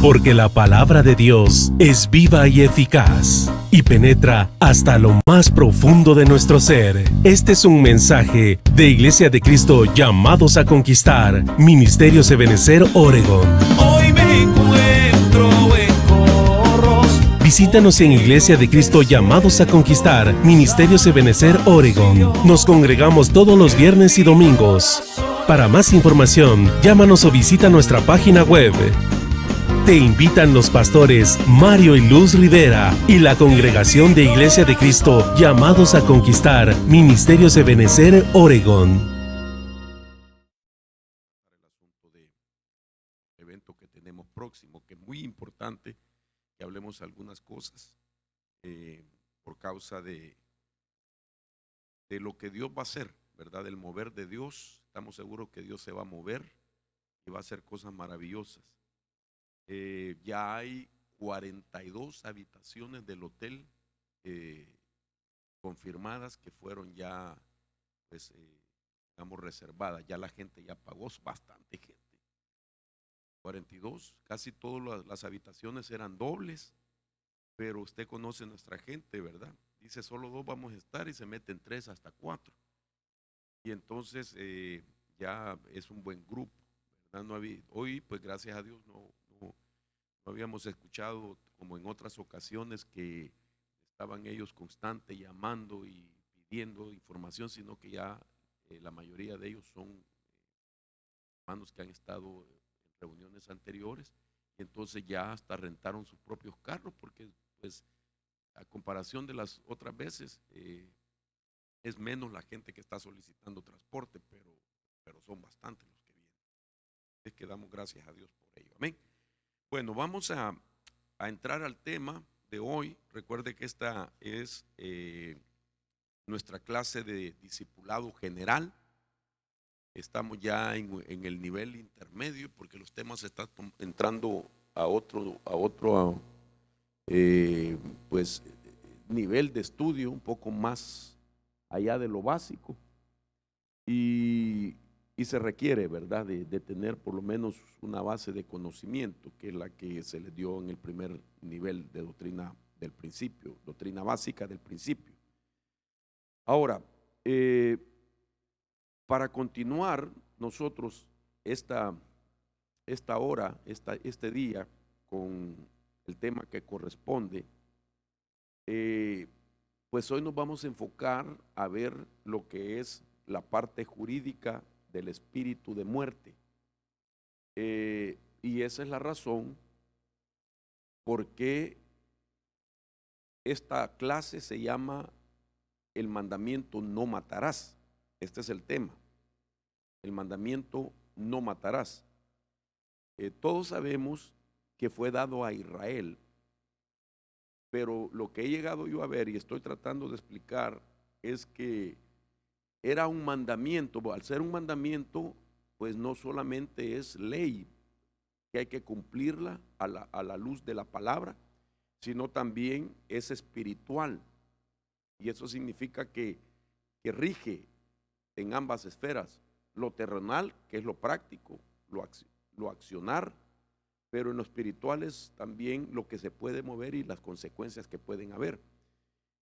Porque la palabra de Dios es viva y eficaz y penetra hasta lo más profundo de nuestro ser. Este es un mensaje de Iglesia de Cristo Llamados a Conquistar, Ministerios Ebenecer, Oregón. Hoy me encuentro en Corros. Visítanos en Iglesia de Cristo Llamados a Conquistar, Ministerios Ebenecer, Oregón. Nos congregamos todos los viernes y domingos. Para más información, llámanos o visita nuestra página web. Te invitan los pastores Mario y Luz Rivera y la congregación de Iglesia de Cristo Llamados a Conquistar, Ministerios Ebenecer, Oregón. El asunto del evento que tenemos próximo, que es muy importante que hablemos algunas cosas por causa de lo que Dios va a hacer, ¿verdad? El mover de Dios. Estamos seguros que Dios se va a mover y va a hacer cosas maravillosas. Ya hay 42 habitaciones del hotel confirmadas que fueron ya, pues, digamos, reservadas. Ya la gente ya pagó, bastante gente. 42, casi todas las habitaciones eran dobles, pero usted conoce nuestra gente, ¿verdad? Dice solo 2 vamos a estar y se meten 3 hasta 4. Y entonces ya es un buen grupo, ¿verdad? Hoy, pues gracias a Dios, no habíamos escuchado como en otras ocasiones que estaban ellos constantes llamando y pidiendo información, sino que ya la mayoría de ellos son hermanos que han estado en reuniones anteriores y entonces ya hasta rentaron sus propios carros porque, pues, a comparación de las otras veces es menos la gente que está solicitando transporte, pero son bastantes los que vienen. Es que damos gracias a Dios por ello. Amén. Bueno, vamos a entrar al tema de hoy. Recuerde que esta es nuestra clase de discipulado general. Estamos ya en el nivel intermedio porque los temas están entrando a otro pues, nivel de estudio un poco más allá de lo básico. Y se requiere, ¿verdad?, de tener por lo menos una base de conocimiento, que es la que se le dio en el primer nivel de doctrina del principio, doctrina básica del principio. Ahora, para continuar nosotros esta hora, este día, con el tema que corresponde, pues hoy nos vamos a enfocar a ver lo que es la parte jurídica del espíritu de muerte. Y esa es la razón por qué esta clase se llama el mandamiento no matarás. Este es el tema, el mandamiento no matarás. Todos sabemos que fue dado a Israel, pero lo que he llegado yo a ver y estoy tratando de explicar es que era un mandamiento. Al ser un mandamiento, pues no solamente es ley, que hay que cumplirla a la luz de la palabra, sino también es espiritual. Y eso significa que rige en ambas esferas, lo terrenal, que es lo práctico, lo accionar, pero en lo espiritual es también lo que se puede mover y las consecuencias que pueden haber.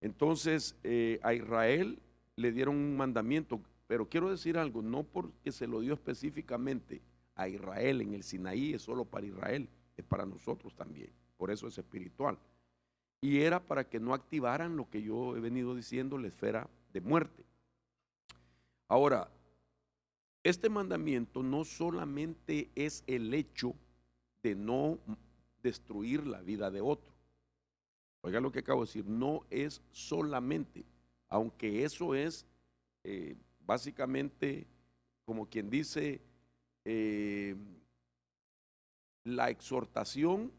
Entonces, a Israel le dieron un mandamiento, pero quiero decir algo, no porque se lo dio específicamente a Israel en el Sinaí, es solo para Israel, es para nosotros también, por eso es espiritual. Y era para que no activaran lo que yo he venido diciendo, la esfera de muerte. Ahora, este mandamiento no solamente es el hecho de no destruir la vida de otro. Oiga lo que acabo de decir, no es solamente, aunque eso es básicamente, como quien dice, la exhortación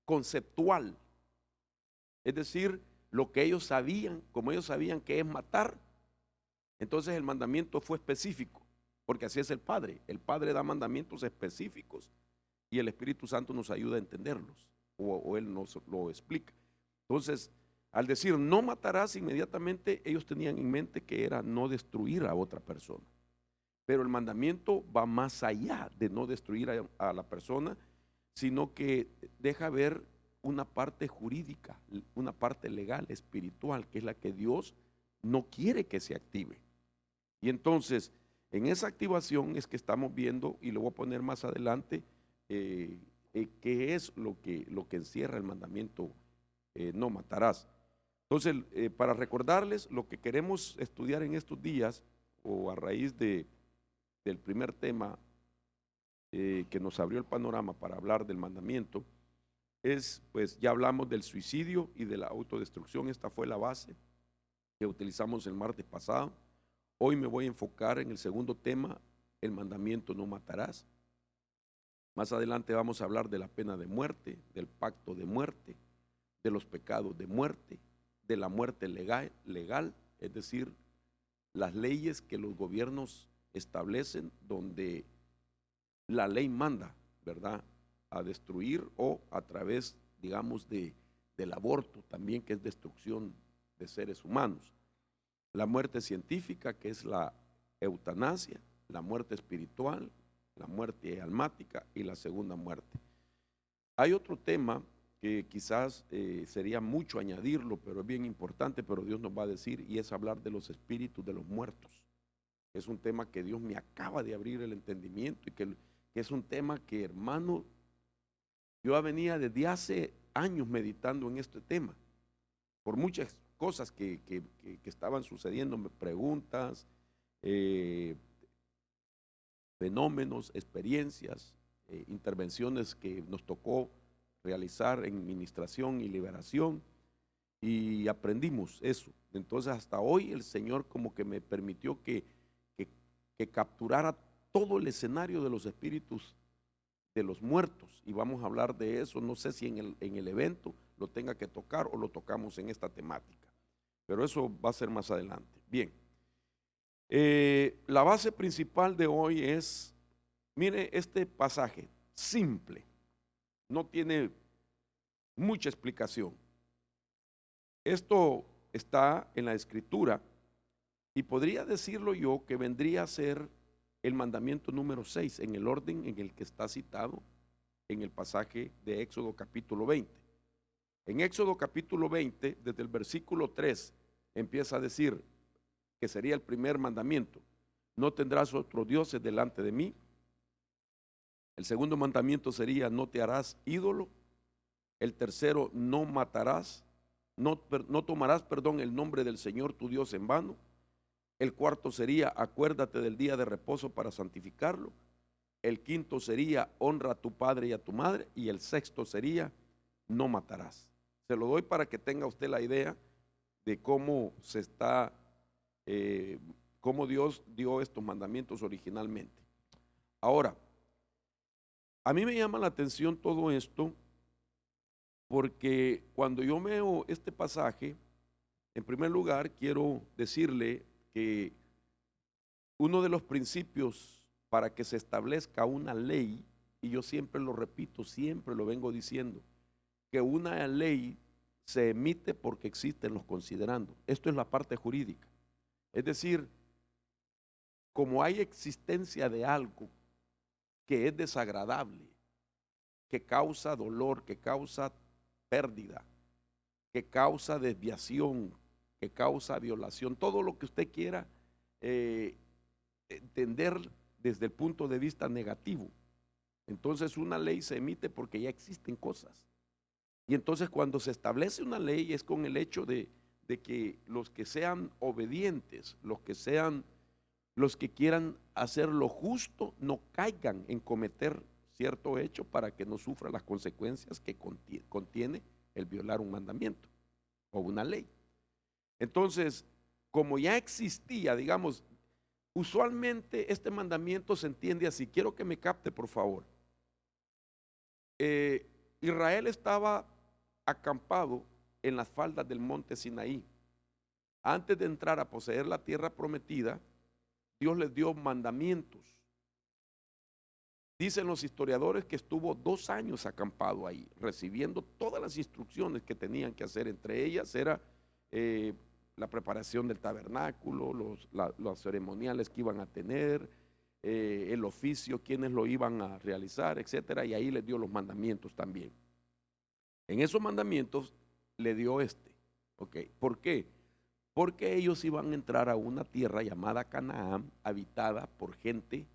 conceptual, es decir, lo que ellos sabían, como ellos sabían que es matar, entonces el mandamiento fue específico, porque así es el Padre da mandamientos específicos y el Espíritu Santo nos ayuda a entenderlos, o Él nos lo explica. Entonces, al decir no matarás, inmediatamente ellos tenían en mente que era no destruir a otra persona. Pero el mandamiento va más allá de no destruir a la persona, sino que deja ver una parte jurídica, una parte legal, espiritual, que es la que Dios no quiere que se active. Y entonces, en esa activación es que estamos viendo, y lo voy a poner más adelante, qué es lo que encierra el mandamiento, no matarás. Entonces, para recordarles lo que queremos estudiar en estos días, o a raíz del primer tema que nos abrió el panorama para hablar del mandamiento, pues ya hablamos del suicidio y de la autodestrucción. Esta fue la base que utilizamos el martes pasado. Hoy me voy a enfocar en el segundo tema, el mandamiento no matarás. Más adelante vamos a hablar de la pena de muerte, del pacto de muerte, de los pecados de muerte, de la muerte legal, es decir, las leyes que los gobiernos establecen donde la ley manda, ¿verdad?, a destruir, o a través, digamos, del aborto también, que es destrucción de seres humanos. La muerte científica, que es la eutanasia, la muerte espiritual, la muerte almática y la segunda muerte. Hay otro tema que quizás sería mucho añadirlo, pero es bien importante, pero Dios nos va a decir, y es hablar de los espíritus de los muertos. Es un tema que Dios me acaba de abrir el entendimiento, y que es un tema que, hermano, yo venía desde hace años meditando en este tema, por muchas cosas que estaban sucediendo, preguntas, fenómenos, experiencias, intervenciones que nos tocó realizar en ministración y liberación, y aprendimos eso. Entonces hasta hoy el Señor como que me permitió que capturara todo el escenario de los espíritus de los muertos, y vamos a hablar de eso. No sé si en el evento lo tenga que tocar o lo tocamos en esta temática, pero eso va a ser más adelante. Bien, la base principal de hoy es, mire, este pasaje simple, no tiene mucha explicación. Esto está en la Escritura, y podría decirlo yo que vendría a ser el mandamiento número 6 en el orden en el que está citado en el pasaje de Éxodo capítulo 20. En Éxodo capítulo 20, desde el versículo 3, empieza a decir que sería el primer mandamiento: no tendrás otros dioses delante de mí. El segundo mandamiento sería: no te harás ídolo. El tercero: no matarás, no tomarás, el nombre del Señor tu Dios en vano. El cuarto sería: acuérdate del día de reposo para santificarlo. El quinto sería: honra a tu padre y a tu madre. Y el sexto sería: no matarás. Se lo doy para que tenga usted la idea de cómo cómo Dios dio estos mandamientos originalmente. Ahora, a mí me llama la atención todo esto, porque cuando yo veo este pasaje, en primer lugar quiero decirle que uno de los principios para que se establezca una ley, y yo siempre lo repito, siempre lo vengo diciendo, que una ley se emite porque existen los considerandos. Esto es la parte jurídica. Es decir, como hay existencia de algo que es desagradable, que causa dolor, que causa pérdida, que causa desviación, que causa violación, todo lo que usted quiera entender desde el punto de vista negativo. Entonces una ley se emite porque ya existen cosas. Y entonces cuando se establece una ley es con el hecho de que los que sean obedientes, los que quieran hacer lo justo, no caigan en cometer cierto hecho para que no sufra las consecuencias que contiene el violar un mandamiento o una ley. Entonces, como ya existía, digamos, usualmente este mandamiento se entiende así. Quiero que me capte, por favor. Israel estaba acampado en las faldas del monte Sinaí. Antes de entrar a poseer la tierra prometida, Dios les dio mandamientos. Dicen los historiadores que estuvo 2 años acampado ahí, recibiendo todas las instrucciones que tenían que hacer. Entre ellas era la preparación del tabernáculo, los ceremoniales que iban a tener, el oficio, quiénes lo iban a realizar, etcétera, y ahí les dio los mandamientos también. En esos mandamientos le dio ¿ok? ¿Por qué? Porque ellos iban a entrar a una tierra llamada Canaán, habitada por gente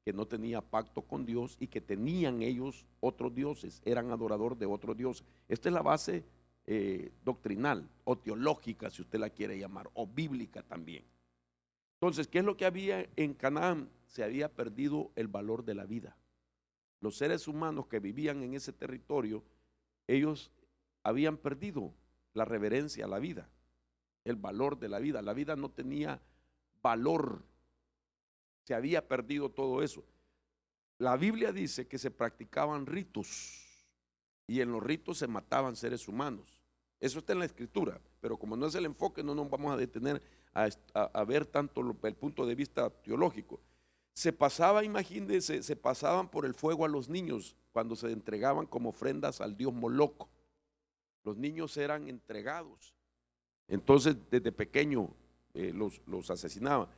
que no tenía pacto con Dios y que tenían ellos otros dioses, eran adoradores de otros dioses. Esta es la base doctrinal o teológica, si usted la quiere llamar, o bíblica también. Entonces, ¿qué es lo que había en Canaán? Se había perdido el valor de la vida. Los seres humanos que vivían en ese territorio, ellos habían perdido la reverencia a la vida, el valor de la vida. La vida no tenía valor, se había perdido todo eso. La Biblia dice que se practicaban ritos y en los ritos se mataban seres humanos. Eso está en la Escritura, pero como no es el enfoque, no nos vamos a detener a ver tanto el punto de vista teológico. Se pasaba, imagínense, se pasaban por el fuego a los niños cuando se entregaban como ofrendas al dios Moloco. Los niños eran entregados. Entonces, desde pequeño los asesinaban.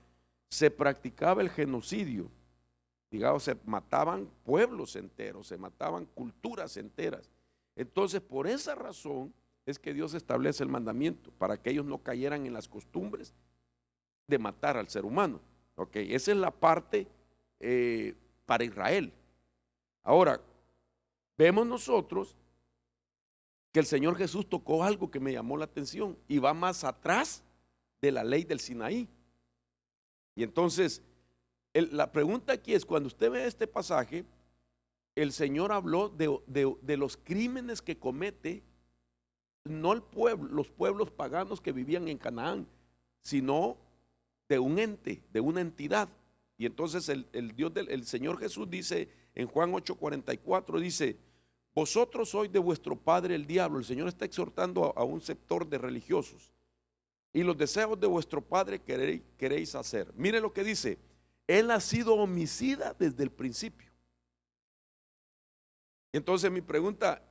Se practicaba el genocidio. Digamos, se mataban pueblos enteros, se mataban culturas enteras. Entonces, por esa razón es que Dios establece el mandamiento, para que ellos no cayeran en las costumbres de matar al ser humano. Ok, esa es la parte para Israel. Ahora, vemos nosotros que el Señor Jesús tocó algo que me llamó la atención y va más atrás de la ley del Sinaí. Y entonces, la pregunta aquí es, cuando usted ve este pasaje, el Señor habló de los crímenes que comete, no el pueblo, los pueblos paganos que vivían en Canaán, sino de un ente, de una entidad. Y entonces el Señor Jesús dice en Juan 8:44, dice: vosotros sois de vuestro padre el diablo. El Señor está exhortando a un sector de religiosos. Y los deseos de vuestro padre queréis hacer. Mire lo que dice: él ha sido homicida desde el principio. Entonces mi pregunta,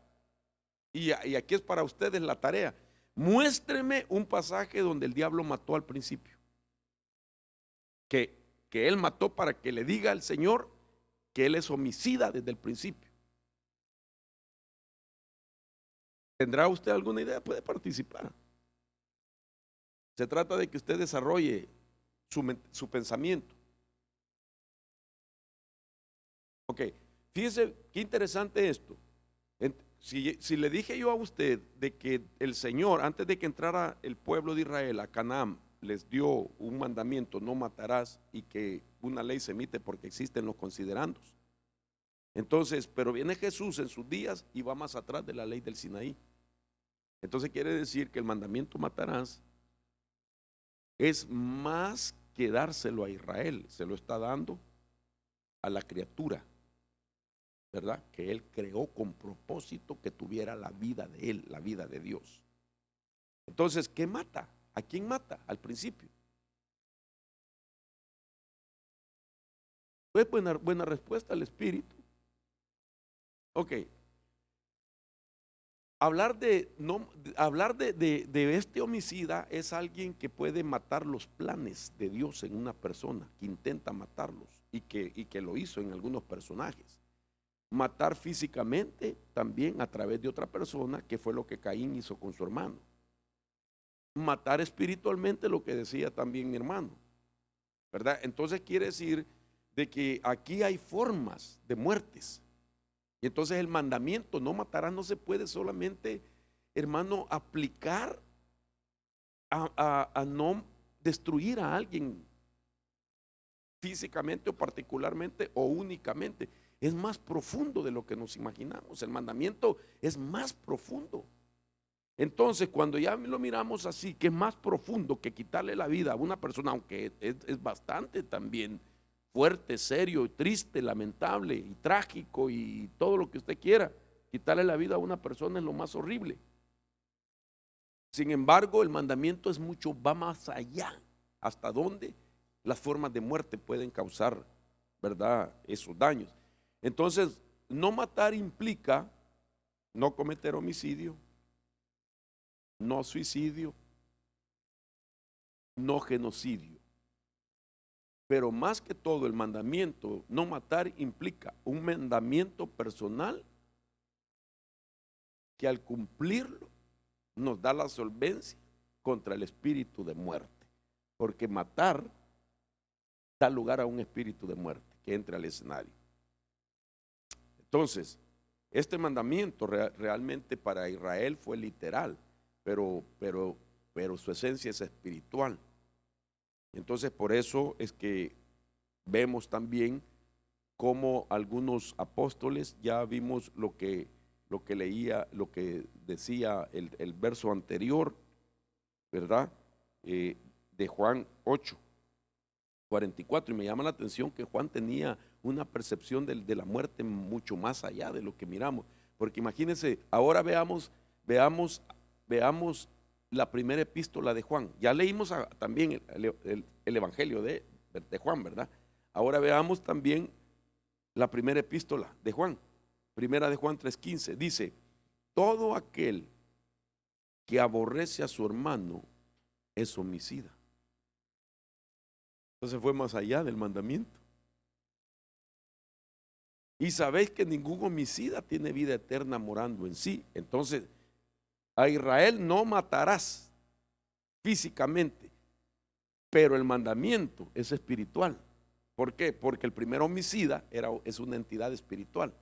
y aquí es para ustedes la tarea, muéstreme un pasaje donde el diablo mató al principio, que él mató, para que le diga al Señor que él es homicida desde el principio. ¿Tendrá usted alguna idea? Puede participar. Se trata de que usted desarrolle su pensamiento. Ok, fíjese qué interesante esto. Si le dije yo a usted de que el Señor, antes de que entrara el pueblo de Israel a Canaán, les dio un mandamiento: no matarás, y que una ley se emite porque existen los considerandos. Entonces, pero viene Jesús en sus días y va más atrás de la ley del Sinaí. Entonces quiere decir que el mandamiento matarás es más que dárselo a Israel, se lo está dando a la criatura, ¿verdad? Que él creó con propósito que tuviera la vida de él, la vida de Dios. Entonces, ¿qué mata? ¿A quién mata? Al principio. Pues buena respuesta al espíritu. Ok. Hablar de este homicida es alguien que puede matar los planes de Dios en una persona, que intenta matarlos y que lo hizo en algunos personajes. Matar físicamente también a través de otra persona, que fue lo que Caín hizo con su hermano. Matar espiritualmente, lo que decía también mi hermano, ¿verdad? Entonces quiere decir de que aquí hay formas de muertes. Y entonces el mandamiento no matarás no se puede solamente, hermano, aplicar a no destruir a alguien físicamente o particularmente o únicamente. Es más profundo de lo que nos imaginamos. El mandamiento es más profundo. Entonces, cuando ya lo miramos así, que es más profundo que quitarle la vida a una persona, aunque es bastante también fuerte, serio, triste, lamentable y trágico y todo lo que usted quiera, quitarle la vida a una persona es lo más horrible. Sin embargo, el mandamiento es mucho, va más allá, hasta donde las formas de muerte pueden causar, ¿verdad?, esos daños. Entonces, no matar implica no cometer homicidio, no suicidio, no genocidio. Pero más que todo, el mandamiento no matar implica un mandamiento personal que al cumplirlo nos da la solvencia contra el espíritu de muerte. Porque matar da lugar a un espíritu de muerte que entra al escenario. Entonces, este mandamiento realmente para Israel fue literal, pero su esencia es espiritual. Entonces, por eso es que vemos también cómo algunos apóstoles, ya vimos lo que decía el verso anterior, ¿verdad? De Juan 8:44, y me llama la atención que Juan tenía una percepción de la muerte mucho más allá de lo que miramos, porque imagínense, ahora veamos la primera epístola de Juan. Ya leímos también el evangelio de Juan, ¿verdad? Ahora veamos también la primera epístola de Juan. Primera de Juan 3:15 dice: todo aquel que aborrece a su hermano es homicida. Entonces fue más allá del mandamiento. Y sabéis que ningún homicida tiene vida eterna morando en sí. Entonces, a Israel no matarás físicamente, pero el mandamiento es espiritual. ¿Por qué? Porque el primer homicida es una entidad espiritual.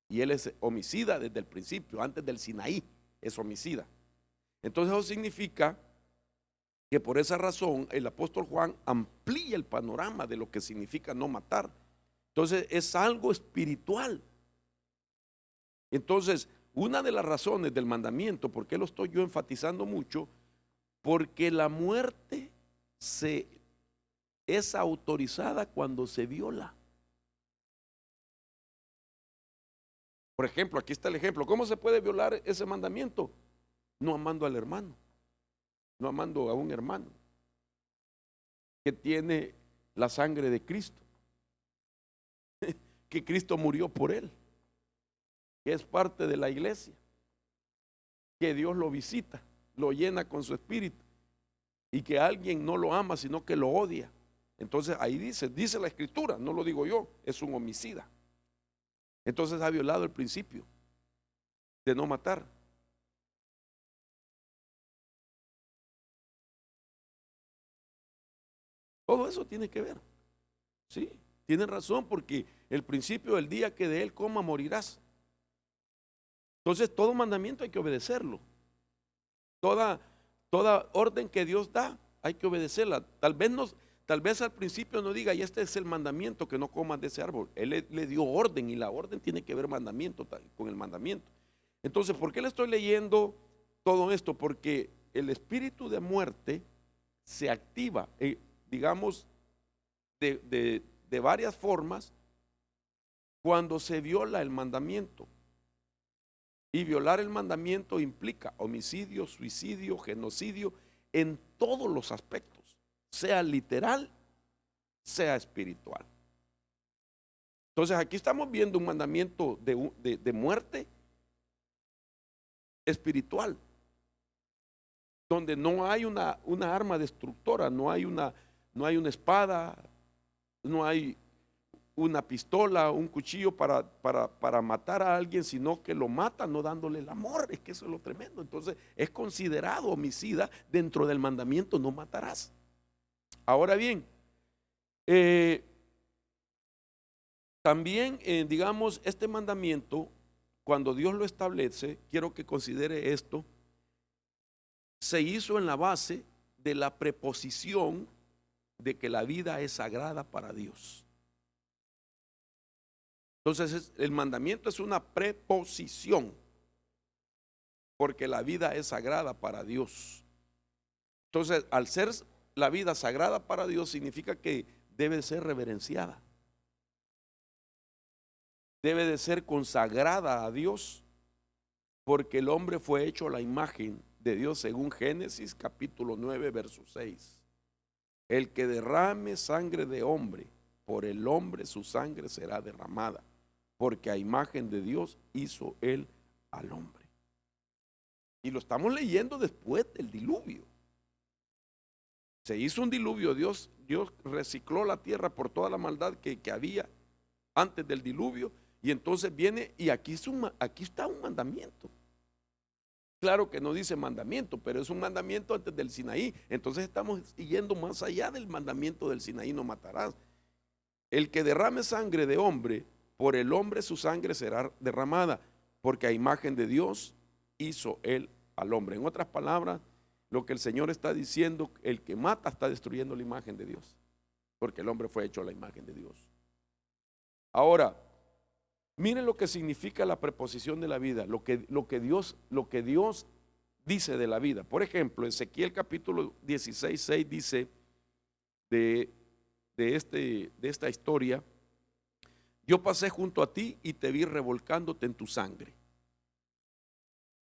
Y él es homicida desde el principio, antes del Sinaí, es homicida. Entonces eso significa que por esa razón el apóstol Juan amplía el panorama de lo que significa no matar. Entonces es algo espiritual. Entonces, una de las razones del mandamiento, ¿por qué lo estoy yo enfatizando mucho? Porque la muerte es autorizada cuando se viola. Por ejemplo, aquí está el ejemplo. ¿Cómo se puede violar ese mandamiento? No amando al hermano, no amando a un hermano que tiene la sangre de Cristo, que Cristo murió por él, que es parte de la iglesia, que Dios lo visita, lo llena con su espíritu, y que alguien no lo ama sino que lo odia. Entonces ahí dice la escritura, no lo digo yo, es un homicida. Entonces ha violado el principio de no matar. Todo eso tiene que ver. Sí, tienen razón, porque el principio del día que de él coma morirás. Entonces todo mandamiento hay que obedecerlo. Toda orden que Dios da hay que obedecerla. Tal vez al principio no diga, y este es el mandamiento, que no comas de ese árbol. Él le dio orden, y la orden tiene que ver mandamiento con el mandamiento. Entonces, ¿por qué le estoy leyendo todo esto? Porque el espíritu de muerte se activa, digamos, de varias formas cuando se viola el mandamiento. Y violar el mandamiento implica homicidio, suicidio, genocidio, en todos los aspectos, sea literal, sea espiritual. Entonces aquí estamos viendo un mandamiento de muerte espiritual, donde no hay una arma destructora, no hay una espada, no hay una pistola, un cuchillo para matar a alguien, sino que lo mata no dándole el amor. Es que eso es lo tremendo. Entonces es considerado homicida dentro del mandamiento: no matarás. Ahora bien, también digamos, este mandamiento, cuando Dios lo establece, quiero que considere esto, se hizo en la base de la preposición de que la vida es sagrada para Dios. Entonces el mandamiento es una preposición, porque la vida es sagrada para Dios. Entonces, al ser la vida sagrada para Dios, significa que debe ser reverenciada, debe de ser consagrada a Dios, porque el hombre fue hecho a la imagen de Dios, según Génesis capítulo 9 verso 6. El que derrame sangre de hombre, por el hombre su sangre será derramada, porque a imagen de Dios hizo él al hombre. Y lo estamos leyendo después del diluvio. Se hizo un diluvio, Dios recicló la tierra por toda la maldad que había antes del diluvio, y entonces viene y aquí está un mandamiento. Claro que no dice mandamiento, pero es un mandamiento antes del Sinaí. Entonces estamos yendo más allá del mandamiento del Sinaí: no matarás. El que derrame sangre de hombre, por el hombre su sangre será derramada, porque a imagen de Dios hizo él al hombre. En otras palabras, lo que el Señor está diciendo: el que mata está destruyendo la imagen de Dios, porque el hombre fue hecho a la imagen de Dios. Ahora, miren lo que significa la preposición de la vida, lo que Dios dice de la vida. Por ejemplo, Ezequiel capítulo 16, 6 dice de esta historia: yo pasé junto a ti y te vi revolcándote en tu sangre.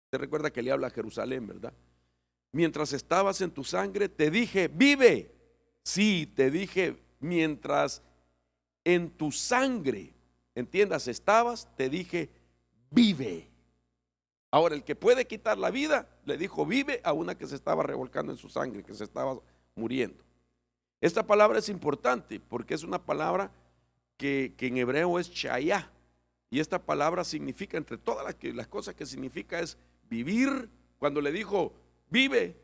Te recuerda que le habla a Jerusalén, ¿verdad? Mientras estabas en tu sangre, te dije, vive. Sí, te dije, mientras en tu sangre, entiendas, estabas, te dije, vive. Ahora, el que puede quitar la vida, le dijo vive a una que se estaba revolcando en su sangre, que se estaba muriendo. Esta palabra es importante porque es una palabra que en hebreo es chayá. Y esta palabra significa, entre todas las cosas que significa, es vivir. Cuando le dijo vive,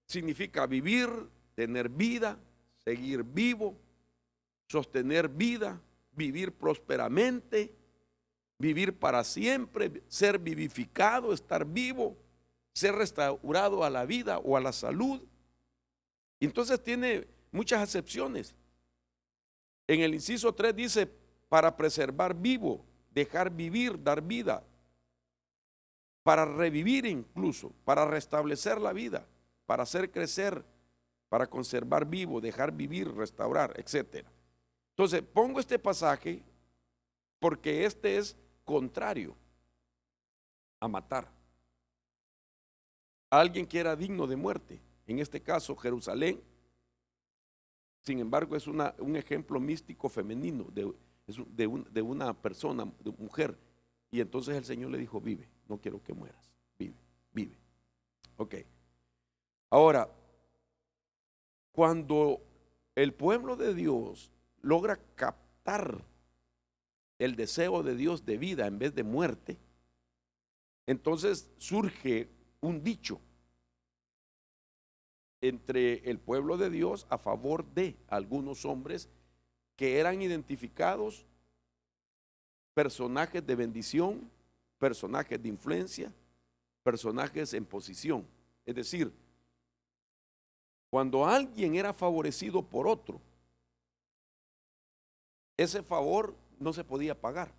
significa vivir, tener vida, seguir vivo, sostener vida, vivir prósperamente, vivir para siempre, ser vivificado, estar vivo, ser restaurado a la vida o a la salud. Y entonces tiene muchas acepciones. En el inciso 3 dice: para preservar vivo, dejar vivir, dar vida, para revivir incluso, para restablecer la vida, para hacer crecer, para conservar vivo, dejar vivir, restaurar, etc. Entonces pongo este pasaje porque este es contrario a matar. A alguien que era digno de muerte, en este caso Jerusalén. Sin embargo, es un ejemplo místico femenino de una persona, de una mujer. Y entonces el Señor le dijo: vive, no quiero que mueras, vive, vive. Ok. Ahora, cuando el pueblo de Dios logra captar el deseo de Dios de vida en vez de muerte, entonces surge un dicho entre el pueblo de Dios a favor de algunos hombres que eran identificados personajes de bendición, personajes de influencia, personajes en posición. Es decir, cuando alguien era favorecido por otro, ese favor no se podía pagar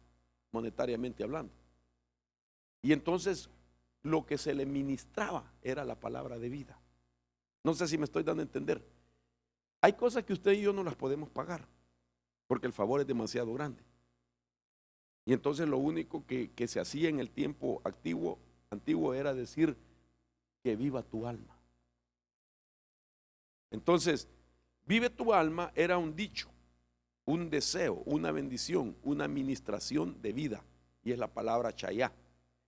monetariamente hablando. Y entonces lo que se le ministraba era la palabra de vida. No sé si me estoy dando a entender. Hay cosas que usted y yo no las podemos pagar porque el favor es demasiado grande. Y entonces lo único que se hacía en el tiempo antiguo era decir: que viva tu alma. Entonces, vive tu alma era un dicho, un deseo, una bendición, una administración de vida. Y es la palabra chayá.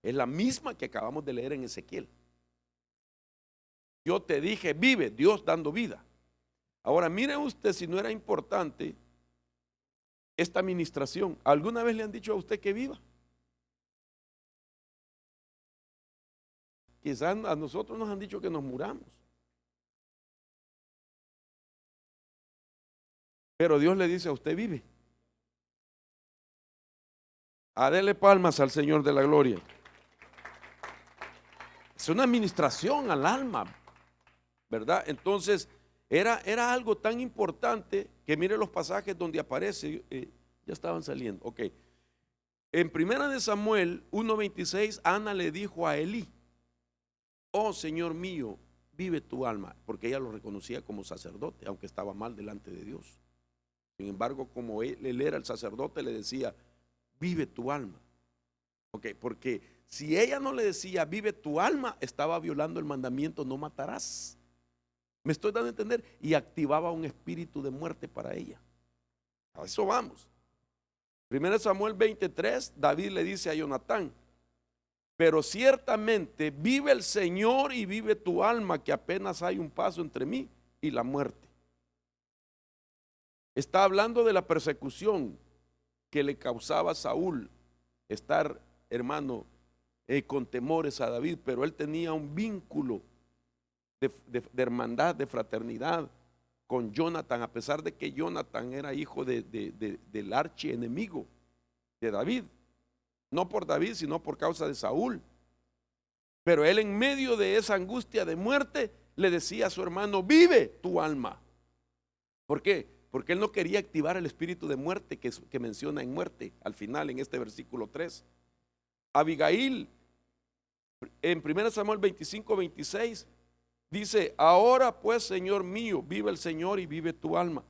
Es la misma que acabamos de leer en Ezequiel. Yo te dije vive, Dios dando vida. Ahora mire usted si no era importante esta administración. ¿Alguna vez le han dicho a usted que viva? Quizás a nosotros nos han dicho que nos muramos. Pero Dios le dice a usted vive. Dele palmas al Señor de la gloria. Es una administración al alma, ¿verdad? Entonces era algo tan importante que mire los pasajes donde aparece. Ya estaban saliendo, ok. En primera de Samuel 1:26, Ana le dijo a Elí: oh Señor mío, vive tu alma, porque ella lo reconocía como sacerdote, aunque estaba mal delante de Dios. Sin embargo, como él era el sacerdote, le decía: vive tu alma. Ok, porque si ella no le decía vive tu alma, estaba violando el mandamiento no matarás. ¿Me estoy dando a entender? Y activaba un espíritu de muerte para ella. A eso vamos. 1 Samuel 23, David le dice a Jonatán: pero ciertamente vive el Señor y vive tu alma, que apenas hay un paso entre mí y la muerte. Está hablando de la persecución que le causaba a Saúl estar, hermano, con temores a David, pero él tenía un vínculo de hermandad, de fraternidad con Jonathan, a pesar de que Jonathan era hijo del archienemigo de David, no por David, sino por causa de Saúl. Pero él, en medio de esa angustia de muerte, le decía a su hermano: vive tu alma. ¿Por qué? Porque él no quería activar el espíritu de muerte que menciona en muerte al final, en este versículo 3. Abigail, en 1 Samuel 25:26, dice: ahora pues, Señor mío, vive el Señor y vive tu alma.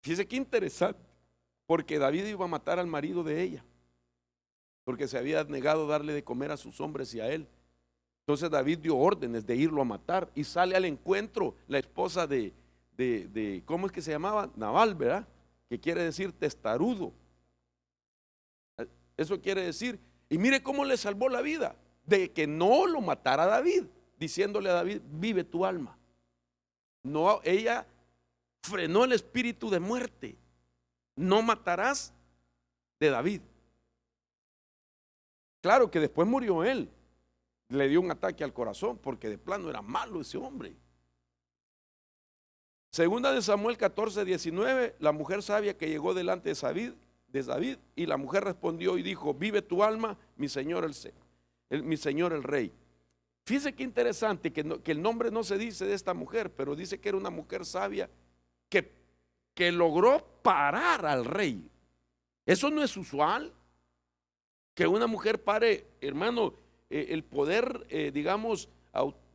Fíjese qué interesante, porque David iba a matar al marido de ella, porque se había negado a darle de comer a sus hombres y a él. Entonces David dio órdenes de irlo a matar, y sale al encuentro la esposa de ¿cómo es que se llamaba? Nabal, ¿verdad? Que quiere decir testarudo. Eso quiere decir, y mire cómo le salvó la vida, de que no lo matara David, diciéndole a David: vive tu alma. No, ella frenó el espíritu de muerte. No matarás de David. Claro que después murió él, le dio un ataque al corazón, porque de plano era malo ese hombre. Segunda de Samuel 14:19, la mujer sabia que llegó delante de David, y la mujer respondió y dijo: vive tu alma, mi señor el rey. Fíjese qué interesante que el nombre no se dice de esta mujer, pero dice que era una mujer sabia que logró parar al rey. Eso no es usual, que una mujer pare, hermano, el poder, digamos,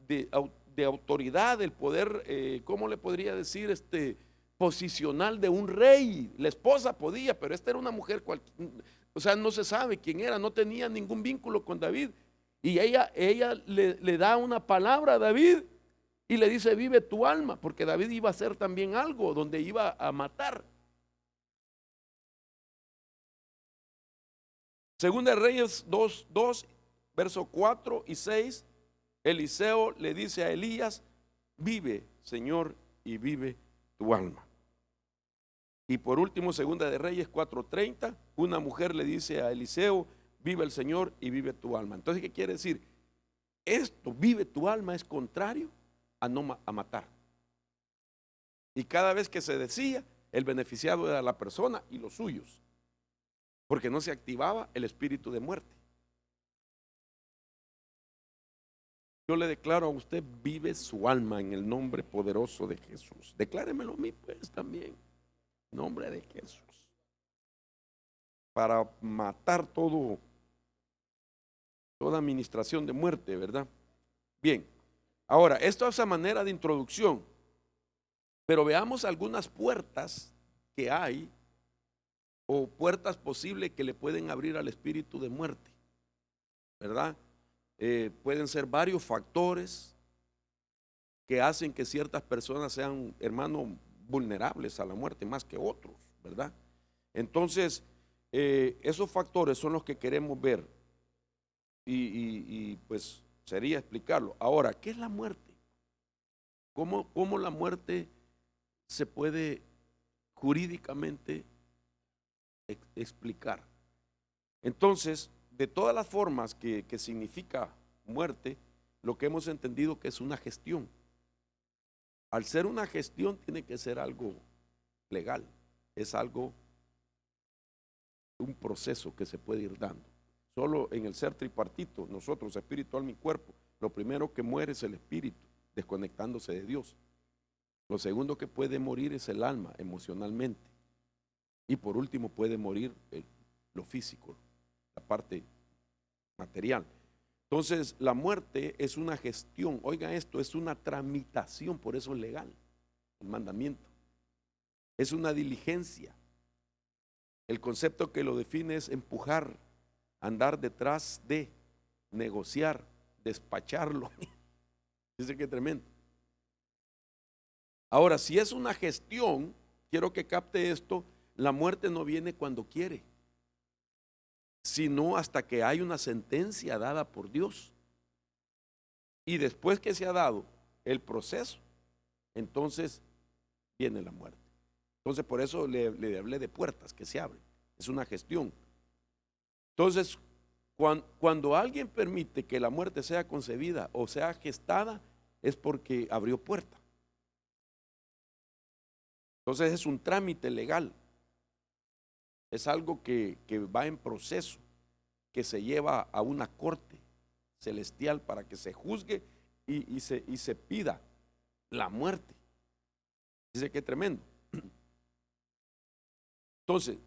de autoridad, el poder, ¿cómo le podría decir? Posicional de un rey. La esposa podía, pero esta era una mujer o sea, no se sabe quién era, no tenía ningún vínculo con David, y ella le da una palabra a David y le dice: vive tu alma, porque David iba a hacer también algo donde iba a matar. Segunda de Reyes 2, versos 4 y 6, Eliseo le dice a Elías: vive, Señor, y vive tu alma. Y por último, Segunda de Reyes 4:30, una mujer le dice a Eliseo: vive el Señor y vive tu alma. Entonces, ¿qué quiere decir? Esto, vive tu alma, es contrario a matar. Y cada vez que se decía, el beneficiado era la persona y los suyos, porque no se activaba el espíritu de muerte. Yo le declaro a usted: vive su alma en el nombre poderoso de Jesús. Decláremelo a mí pues también, en nombre de Jesús, para matar toda administración de muerte, ¿verdad? Bien, ahora, esto es a manera de introducción, pero veamos algunas puertas que hay, o puertas posibles que le pueden abrir al espíritu de muerte, ¿verdad? Pueden ser varios factores que hacen que ciertas personas sean, hermanos, vulnerables a la muerte más que otros, ¿verdad? Entonces, esos factores son los que queremos ver, y pues sería explicarlo. Ahora, ¿qué es la muerte? ¿Cómo la muerte se puede jurídicamente explicar? Entonces, de todas las formas que significa muerte, lo que hemos entendido que es una gestión. Al ser una gestión, tiene que ser algo legal, es algo, un proceso que se puede ir dando. Solo en el ser tripartito, nosotros, espíritu, alma y cuerpo, lo primero que muere es el espíritu, desconectándose de Dios. Lo segundo que puede morir es el alma, emocionalmente. Y por último puede morir lo físico, la parte material. Entonces, la muerte es una gestión. Oiga esto, es una tramitación, por eso es legal, el mandamiento. Es una diligencia. El concepto que lo define es empujar, andar detrás de, negociar, despacharlo. Dice que tremendo. Ahora, si es una gestión, quiero que capte esto, la muerte no viene cuando quiere, sino hasta que hay una sentencia dada por Dios. Y después que se ha dado el proceso, entonces viene la muerte. Entonces por eso le hablé de puertas que se abren, es una gestión. Entonces cuando alguien permite que la muerte sea concebida o sea gestada, es porque abrió puerta. Entonces es un trámite legal, es algo que va en proceso, que se lleva a una corte celestial para que se juzgue y se pida la muerte. Dice que tremendo. Entonces,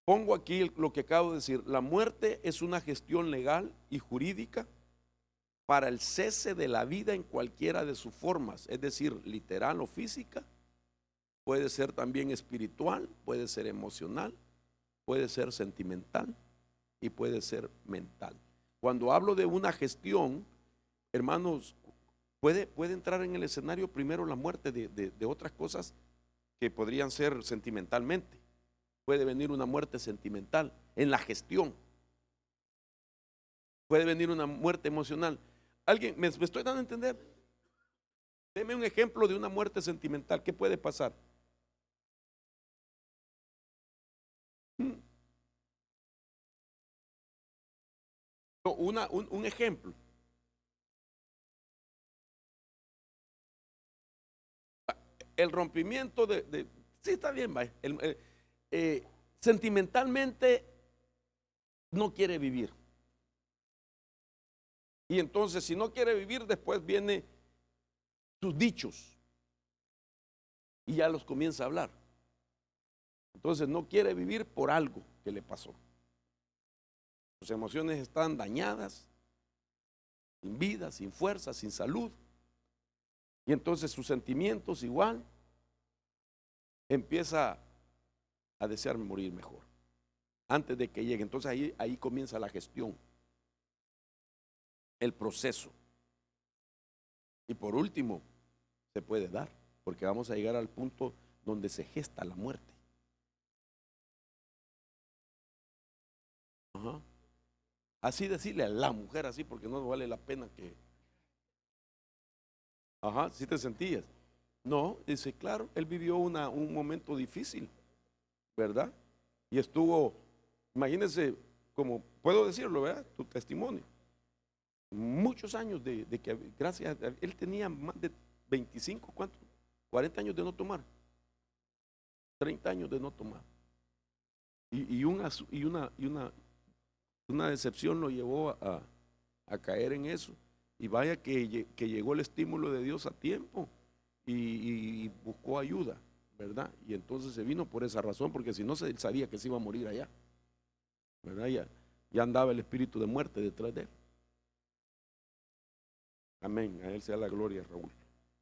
pongo aquí lo que acabo de decir. La muerte es una gestión legal y jurídica para el cese de la vida en cualquiera de sus formas, es decir, literal o física, puede ser también espiritual, puede ser emocional, puede ser sentimental y puede ser mental. Cuando hablo de una gestión, hermanos, puede entrar en el escenario primero la muerte de otras cosas que podrían ser sentimentalmente. Puede venir una muerte sentimental en la gestión. Puede venir una muerte emocional. ¿Alguien me estoy dando a entender? Deme un ejemplo de una muerte sentimental. ¿Qué puede pasar? No, un ejemplo. El rompimiento sí, está bien, vaya. Sentimentalmente no quiere vivir. Y entonces, si no quiere vivir, después viene sus dichos y ya los comienza a hablar. Entonces, no quiere vivir por algo que le pasó. Sus emociones están dañadas, sin vida, sin fuerza, sin salud. Y entonces sus sentimientos igual empieza a desear morir mejor antes de que llegue. Entonces ahí comienza la gestión, el proceso. Y por último, se puede dar, porque vamos a llegar al punto donde se gesta la muerte. Ajá. Así decirle a la mujer así, porque no vale la pena que... Ajá, ¿sí te sentías? No, dice, claro, él vivió un momento difícil, ¿verdad? Y estuvo, imagínense, como puedo decirlo, ¿verdad? Tu testimonio. Muchos años de que, gracias a él tenía más de 25, ¿cuánto? 40 años de no tomar. 30 años de no tomar. Y una decepción lo llevó a caer en eso. Y vaya que llegó el estímulo de Dios a tiempo y buscó ayuda, ¿verdad? Y entonces se vino por esa razón, porque si no, él sabía que se iba a morir allá, ¿verdad? Ya andaba el espíritu de muerte detrás de él. Amén, a él sea la gloria, Raúl.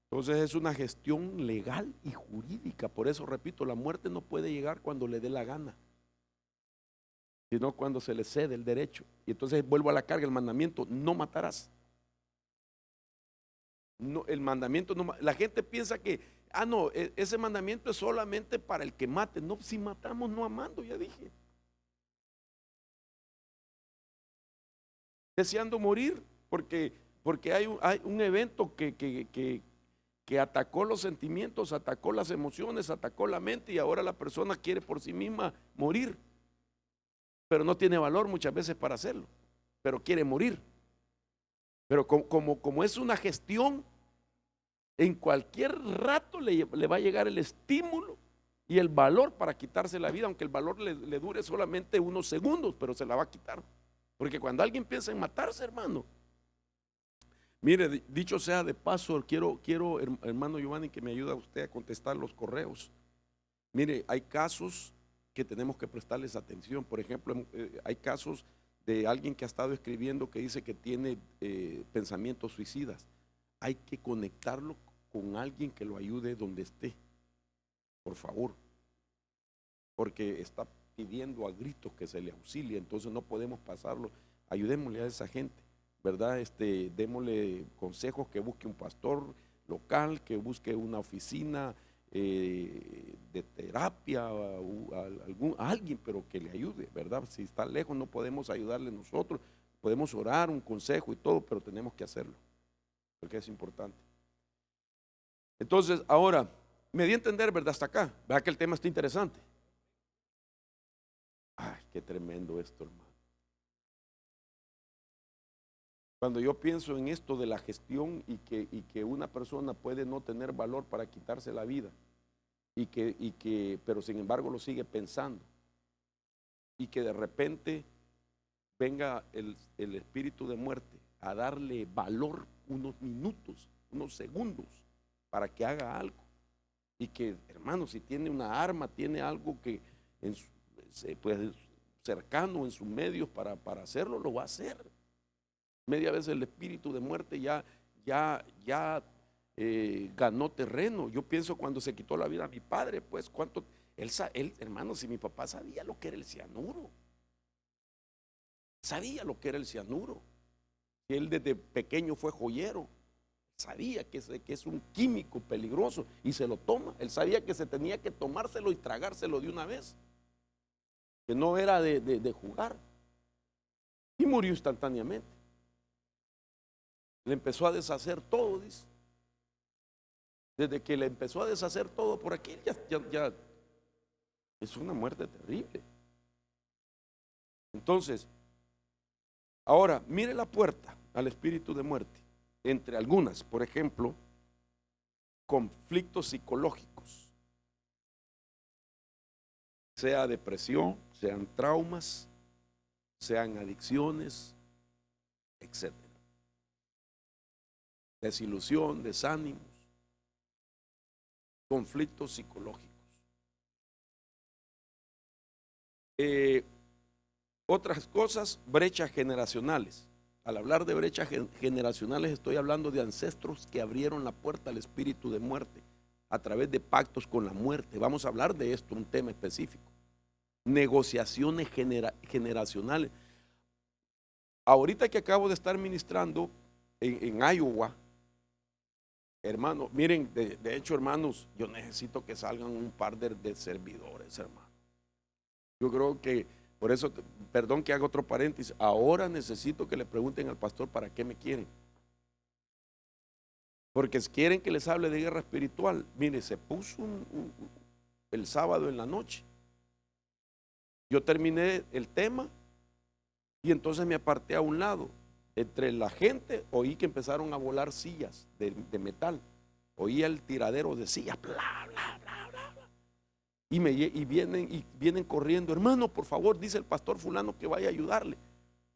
Entonces es una gestión legal y jurídica. Por eso repito, la muerte no puede llegar cuando le dé la gana, sino cuando se le cede el derecho. Y entonces vuelvo a la carga, el mandamiento, no matarás. No, el mandamiento no, la gente piensa que, no, ese mandamiento es solamente para el que mate. No, si matamos no amando, ya dije. Deseando morir, porque hay un evento que atacó los sentimientos, atacó las emociones, atacó la mente, y ahora la persona quiere por sí misma morir, pero no tiene valor muchas veces para hacerlo, pero quiere morir. Pero como es una gestión, en cualquier rato le va a llegar el estímulo y el valor para quitarse la vida, aunque el valor le dure solamente unos segundos, pero se la va a quitar. Porque cuando alguien piensa en matarse, hermano, mire, dicho sea de paso, quiero hermano Giovanni, que me ayude a usted a contestar los correos. Mire, hay casos que tenemos que prestarles atención. Por ejemplo, hay casos de alguien que ha estado escribiendo que dice que tiene pensamientos suicidas. Hay que conectarlo con alguien que lo ayude donde esté, por favor, porque está pidiendo a gritos que se le auxilie. Entonces no podemos pasarlo. Ayudémosle a esa gente, ¿verdad? Démosle consejos, que busque un pastor local, que busque una oficina de terapia, a alguien, pero que le ayude, ¿verdad? Si está lejos no podemos ayudarle nosotros, podemos orar, un consejo y todo, pero tenemos que hacerlo, porque es importante. Entonces, ahora, me di a entender, ¿verdad? Hasta acá. ¿Verdad que el tema está interesante? Ay, qué tremendo esto, hermano. Cuando yo pienso en esto de la gestión y que una persona puede no tener valor para quitarse la vida, pero sin embargo lo sigue pensando, y que de repente venga el espíritu de muerte a darle valor unos minutos, unos segundos, para que haga algo. Y que, hermano, si tiene una arma, tiene algo que pues, cercano en sus medios para hacerlo, lo va a hacer. Media vez el espíritu de muerte ya ganó terreno. Yo pienso cuando se quitó la vida a mi padre, pues cuánto, él, hermano, si mi papá sabía lo que era el cianuro, sabía lo que era el cianuro. Él desde pequeño fue joyero, sabía que es un químico peligroso y se lo toma. Él sabía que se tenía que tomárselo y tragárselo de una vez, que no era de jugar, y murió instantáneamente. Le empezó a deshacer todo, dice. Desde que le empezó a deshacer todo por aquí, ya es una muerte terrible. Entonces, ahora, mire la puerta al espíritu de muerte. Entre algunas, por ejemplo, conflictos psicológicos, sea depresión, sean traumas, sean adicciones, etc. Desilusión, desánimos, conflictos psicológicos. Otras cosas, brechas generacionales. Al hablar de brechas generacionales estoy hablando de ancestros que abrieron la puerta al espíritu de muerte a través de pactos con la muerte. Vamos a hablar de esto, un tema específico. Negociaciones generacionales. Ahorita que acabo de estar ministrando en Iowa, hermano, miren, de hecho, hermanos, yo necesito que salgan un par de servidores, hermano. Yo creo que, por eso, perdón que haga otro paréntesis, ahora necesito que le pregunten al pastor para qué me quieren. Porque quieren que les hable de guerra espiritual. Mire, se puso el sábado en la noche. Yo terminé el tema y entonces me aparté a un lado. Entre la gente oí que empezaron a volar sillas de metal. Oía el tiradero de sillas, bla, bla, bla, bla, bla. Y vienen corriendo. Hermano, por favor, dice el pastor fulano que vaya a ayudarle.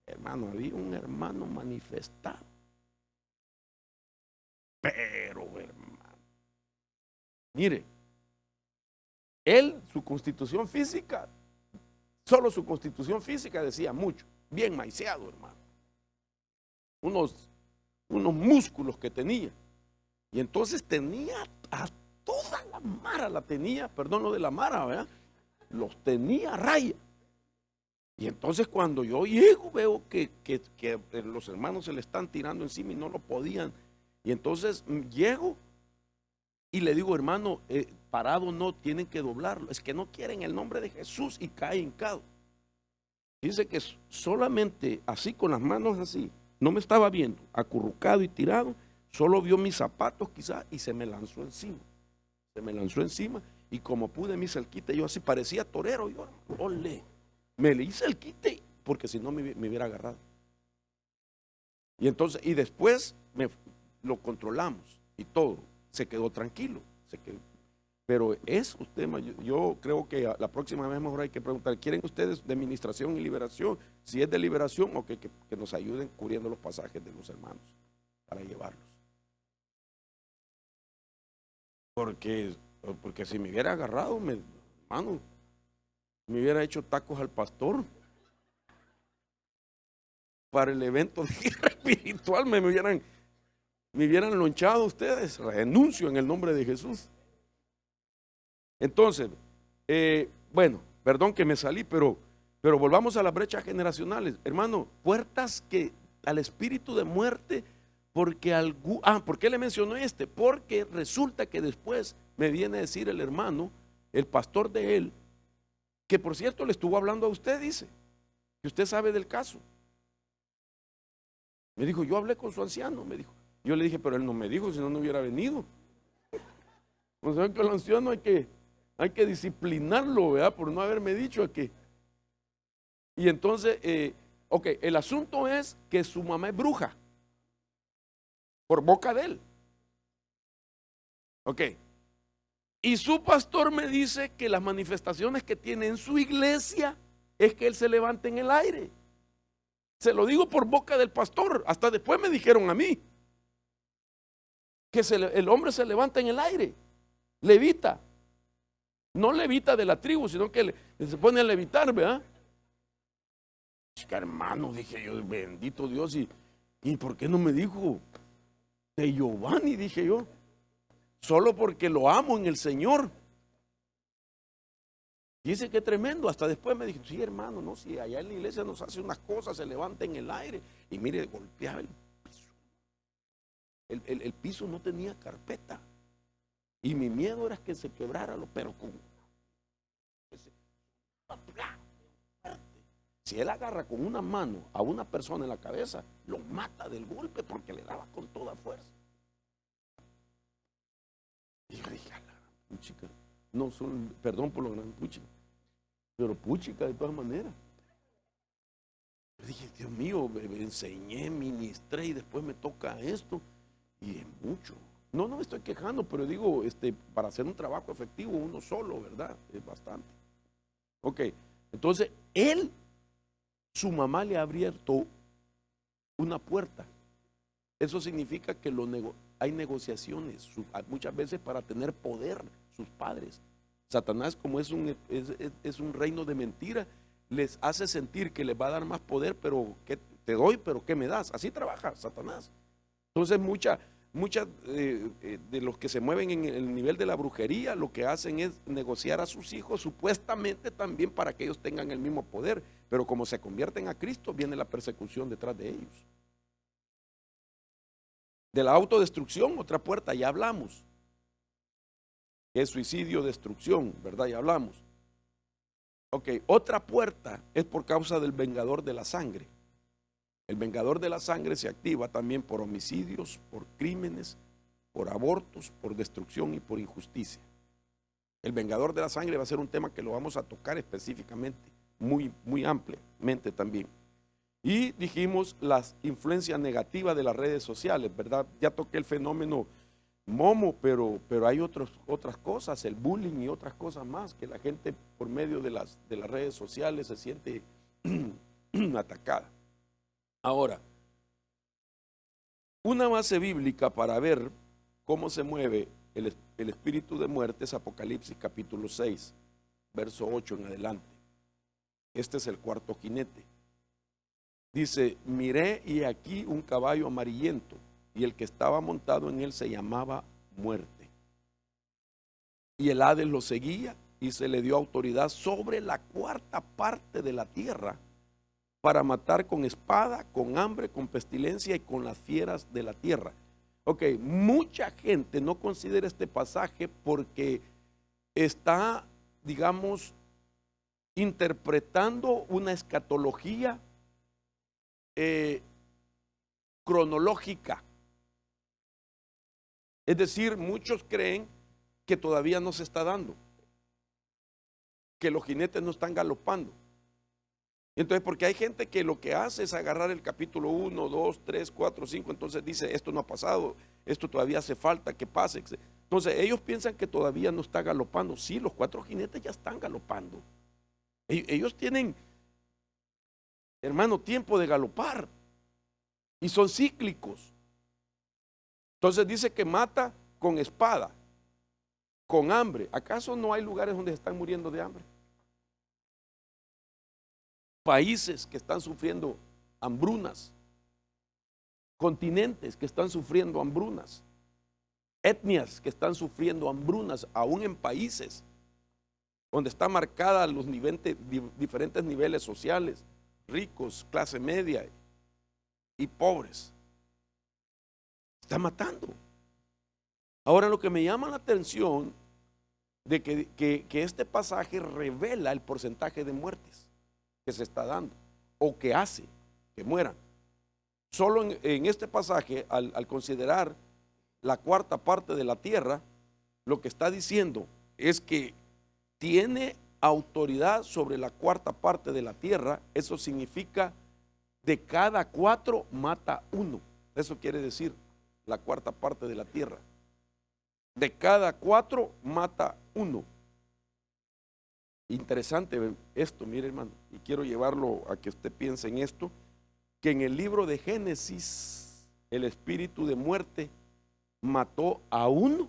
Hermano, había un hermano manifestado. Pero, hermano, mire, él, su constitución física, solo su constitución física decía mucho. Bien maiceado, hermano. Unos músculos que tenía. Y entonces tenía a toda la mara, la tenía, perdón lo de la mara, ¿verdad? Los tenía a raya. Y entonces cuando yo llego veo que los hermanos se le están tirando encima y no lo podían. Y entonces llego y le digo, hermano, parado no, tienen que doblarlo. Es que no quieren el nombre de Jesús y cae hincado. Dice que solamente así con las manos así, no me estaba viendo, acurrucado y tirado, solo vio mis zapatos quizás y se me lanzó encima. Se me lanzó encima y como pude me hice el quite, yo así parecía torero, yo, ole, me le hice el quite porque si no me hubiera agarrado. Y entonces, y después lo controlamos y todo, se quedó tranquilo, Pero es un tema, yo creo que la próxima vez mejor hay que preguntar, ¿quieren ustedes de administración y liberación? Si es de liberación, o que nos ayuden cubriendo los pasajes de los hermanos para llevarlos. Porque si me hubiera agarrado, hermano, me hubiera hecho tacos al pastor. Para el evento de guerra espiritual me hubieran lonchado ustedes. Renuncio en el nombre de Jesús. Entonces, bueno, perdón que me salí, pero volvamos a las brechas generacionales. Hermano, puertas que al espíritu de muerte, ¿por qué le mencionó este? Porque resulta que después me viene a decir el hermano, el pastor de él, que por cierto le estuvo hablando a usted, dice, que usted sabe del caso. Me dijo, yo hablé con su anciano, me dijo. Yo le dije, pero él no me dijo, si no, no hubiera venido. O sea que el anciano hay que disciplinarlo, ¿verdad? Por no haberme dicho que. Y entonces, ok, el asunto es que su mamá es bruja. Por boca de él. Ok. Y su pastor me dice que las manifestaciones que tiene en su iglesia es que él se levanta en el aire. Se lo digo por boca del pastor. Hasta después me dijeron a mí que el hombre se levanta en el aire. Levita. No levita de la tribu, sino que se pone a levitar, ¿verdad? Chica, hermano, dije yo, bendito Dios. ¿Y por qué no me dijo de Giovanni? Dije yo. Solo porque lo amo en el Señor. Dice que tremendo. Hasta después me dijo, sí, hermano, no, si allá en la iglesia nos hace unas cosas, se levanta en el aire. Y mire, golpeaba el piso. El piso no tenía carpeta. Y mi miedo era que se quebrara, pero con si él agarra con una mano a una persona en la cabeza, lo mata del golpe porque le daba con toda fuerza. Y yo dije, puchica, no son, perdón por lo gran puchica, pero puchica de todas maneras. Yo dije, Dios mío, me enseñé, ministré y después me toca esto. Y es mucho. No me estoy quejando, pero digo, para hacer un trabajo efectivo uno solo, ¿verdad? Es bastante. Ok, entonces su mamá le ha abierto una puerta. Eso significa que hay negociaciones, muchas veces para tener poder sus padres. Satanás, como es un reino de mentira, les hace sentir que les va a dar más poder, pero ¿qué te doy? ¿Pero qué me das? Así trabaja Satanás. Entonces muchas de los que se mueven en el nivel de la brujería, lo que hacen es negociar a sus hijos supuestamente también para que ellos tengan el mismo poder, pero como se convierten a Cristo, viene la persecución detrás de ellos. De la autodestrucción, otra puerta, ya hablamos. Es suicidio, destrucción, ¿verdad? Ya hablamos. Ok, otra puerta es por causa del vengador de la sangre. El vengador de la sangre se activa también por homicidios, por crímenes, por abortos, por destrucción y por injusticia. El vengador de la sangre va a ser un tema que lo vamos a tocar específicamente, muy, muy ampliamente también. Y dijimos las influencias negativas de las redes sociales, ¿verdad? Ya toqué el fenómeno Momo, pero hay otras cosas, el bullying y otras cosas más, que la gente por medio de las redes sociales se siente atacada. Ahora, una base bíblica para ver cómo se mueve el espíritu de muerte es Apocalipsis capítulo 6, verso 8 en adelante. Este es el cuarto jinete. Dice, miré y aquí un caballo amarillento, y el que estaba montado en él se llamaba Muerte. Y el Hades lo seguía y se le dio autoridad sobre la cuarta parte de la tierra para matar con espada, con hambre, con pestilencia y con las fieras de la tierra. Ok, mucha gente no considera este pasaje porque está, digamos, interpretando una escatología cronológica. Es decir, muchos creen que todavía no se está dando, que los jinetes no están galopando. Entonces, porque hay gente que lo que hace es agarrar el capítulo 1, 2, 3, 4, 5, entonces dice, esto no ha pasado, esto todavía hace falta que pase. Entonces, ellos piensan que todavía no está galopando. Sí, los 4 jinetes ya están galopando. Ellos tienen, hermano, tiempo de galopar y son cíclicos. Entonces dice que mata con espada, con hambre. ¿Acaso no hay lugares donde se están muriendo de hambre? Países que están sufriendo hambrunas, continentes que están sufriendo hambrunas, etnias que están sufriendo hambrunas, aún en países donde está marcada los diferentes niveles sociales, ricos, clase media y pobres. Está matando. Ahora, lo que me llama la atención de que este pasaje revela el porcentaje de muertes que se está dando o que hace que mueran. Solo en este pasaje, al considerar la cuarta parte de la tierra, lo que está diciendo es que tiene autoridad sobre la cuarta parte de la tierra. Eso significa de cada 4 mata 1. Eso quiere decir la cuarta parte de la tierra. De cada 4 mata 1. Interesante esto, mire hermano, y quiero llevarlo a que usted piense en esto, que en el libro de Génesis el espíritu de muerte mató a 1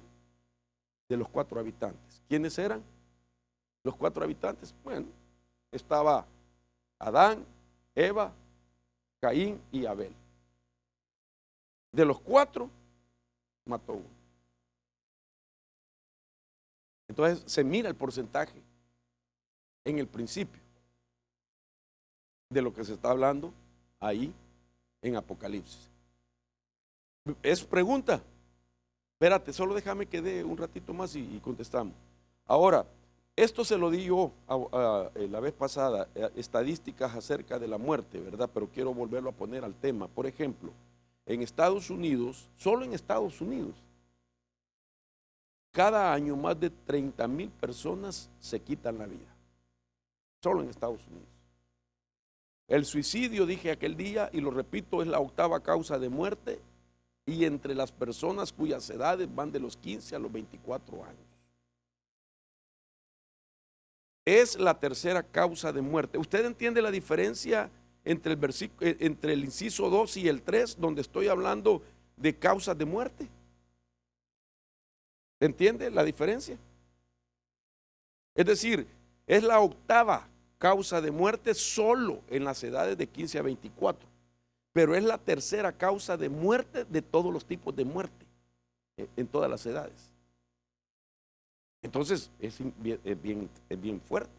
de los 4 habitantes. ¿Quiénes eran los 4 habitantes? Bueno, estaba Adán, Eva, Caín y Abel. De los 4 mató 1. Entonces se mira el porcentaje en el principio de lo que se está hablando ahí en Apocalipsis. Es pregunta. Espérate, solo déjame que dé un ratito más y contestamos. Ahora, esto se lo di yo la vez pasada, estadísticas acerca de la muerte, ¿verdad? Pero quiero volverlo a poner al tema. Por ejemplo, en Estados Unidos, solo en Estados Unidos, cada año más de 30,000 personas se quitan la vida. Solo en Estados Unidos. El suicidio, dije aquel día, y lo repito, es la 8ª causa de muerte, y entre las personas cuyas edades van de los 15 a los 24 años. Es la 3ª causa de muerte. ¿Usted entiende la diferencia entre el inciso 2 y el 3, donde estoy hablando de causas de muerte? ¿Entiende la diferencia? Es decir, es la 8ª causa de muerte solo en las edades de 15 a 24, pero es la 3ª causa de muerte de todos los tipos de muerte, en todas las edades. Entonces es bien fuerte.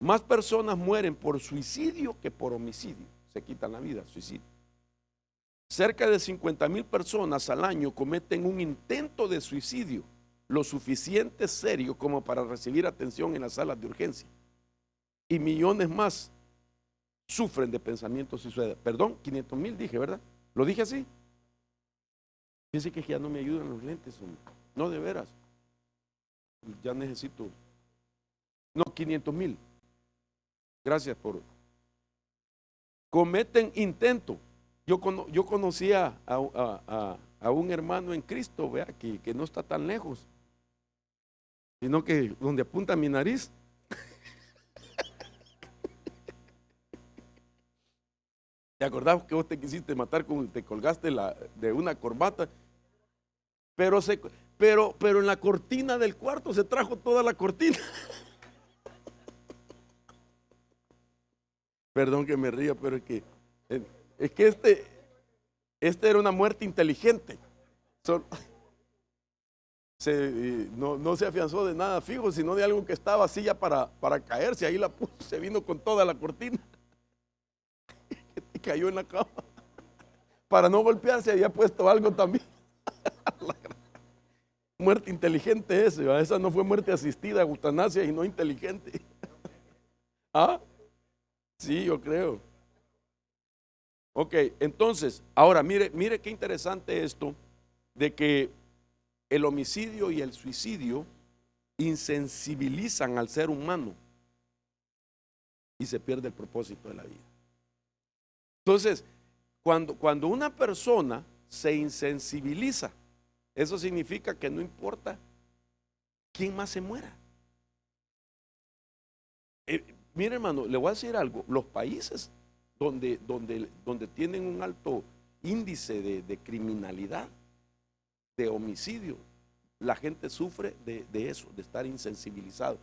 Más personas mueren por suicidio que por homicidio, se quitan la vida, suicidio. Cerca de 50,000 personas al año cometen un intento de suicidio, lo suficiente serio como para recibir atención en las salas de urgencia. Y millones más sufren de pensamientos suicidas. Perdón, 500,000 dije, ¿verdad? ¿Lo dije así? Dice que ya no me ayudan los lentes, hombre. No, de veras. Ya necesito. No, 500,000. Gracias por. Cometen intento. Yo conocía a un hermano en Cristo, vea, que no está tan lejos, sino que donde apunta mi nariz. ¿Te acordás que vos te quisiste matar te colgaste de una corbata? Pero en la cortina del cuarto se trajo toda la cortina. Perdón que me ría, pero es que este era una muerte inteligente. No se afianzó de nada fijo, sino de algo que estaba así ya para caerse. Ahí la puso, se vino con toda la cortina. Y cayó en la cama. Para no golpearse había puesto algo también. Muerte inteligente esa no fue muerte asistida, eutanasia y no inteligente. ¿Ah? Sí, yo creo. Ok, entonces, ahora mire qué interesante esto de que el homicidio y el suicidio insensibilizan al ser humano y se pierde el propósito de la vida. Entonces, cuando una persona se insensibiliza, eso significa que no importa quién más se muera. Mire hermano, le voy a decir algo, los países donde tienen un alto índice de criminalidad, de homicidio, la gente sufre de eso, de estar insensibilizado.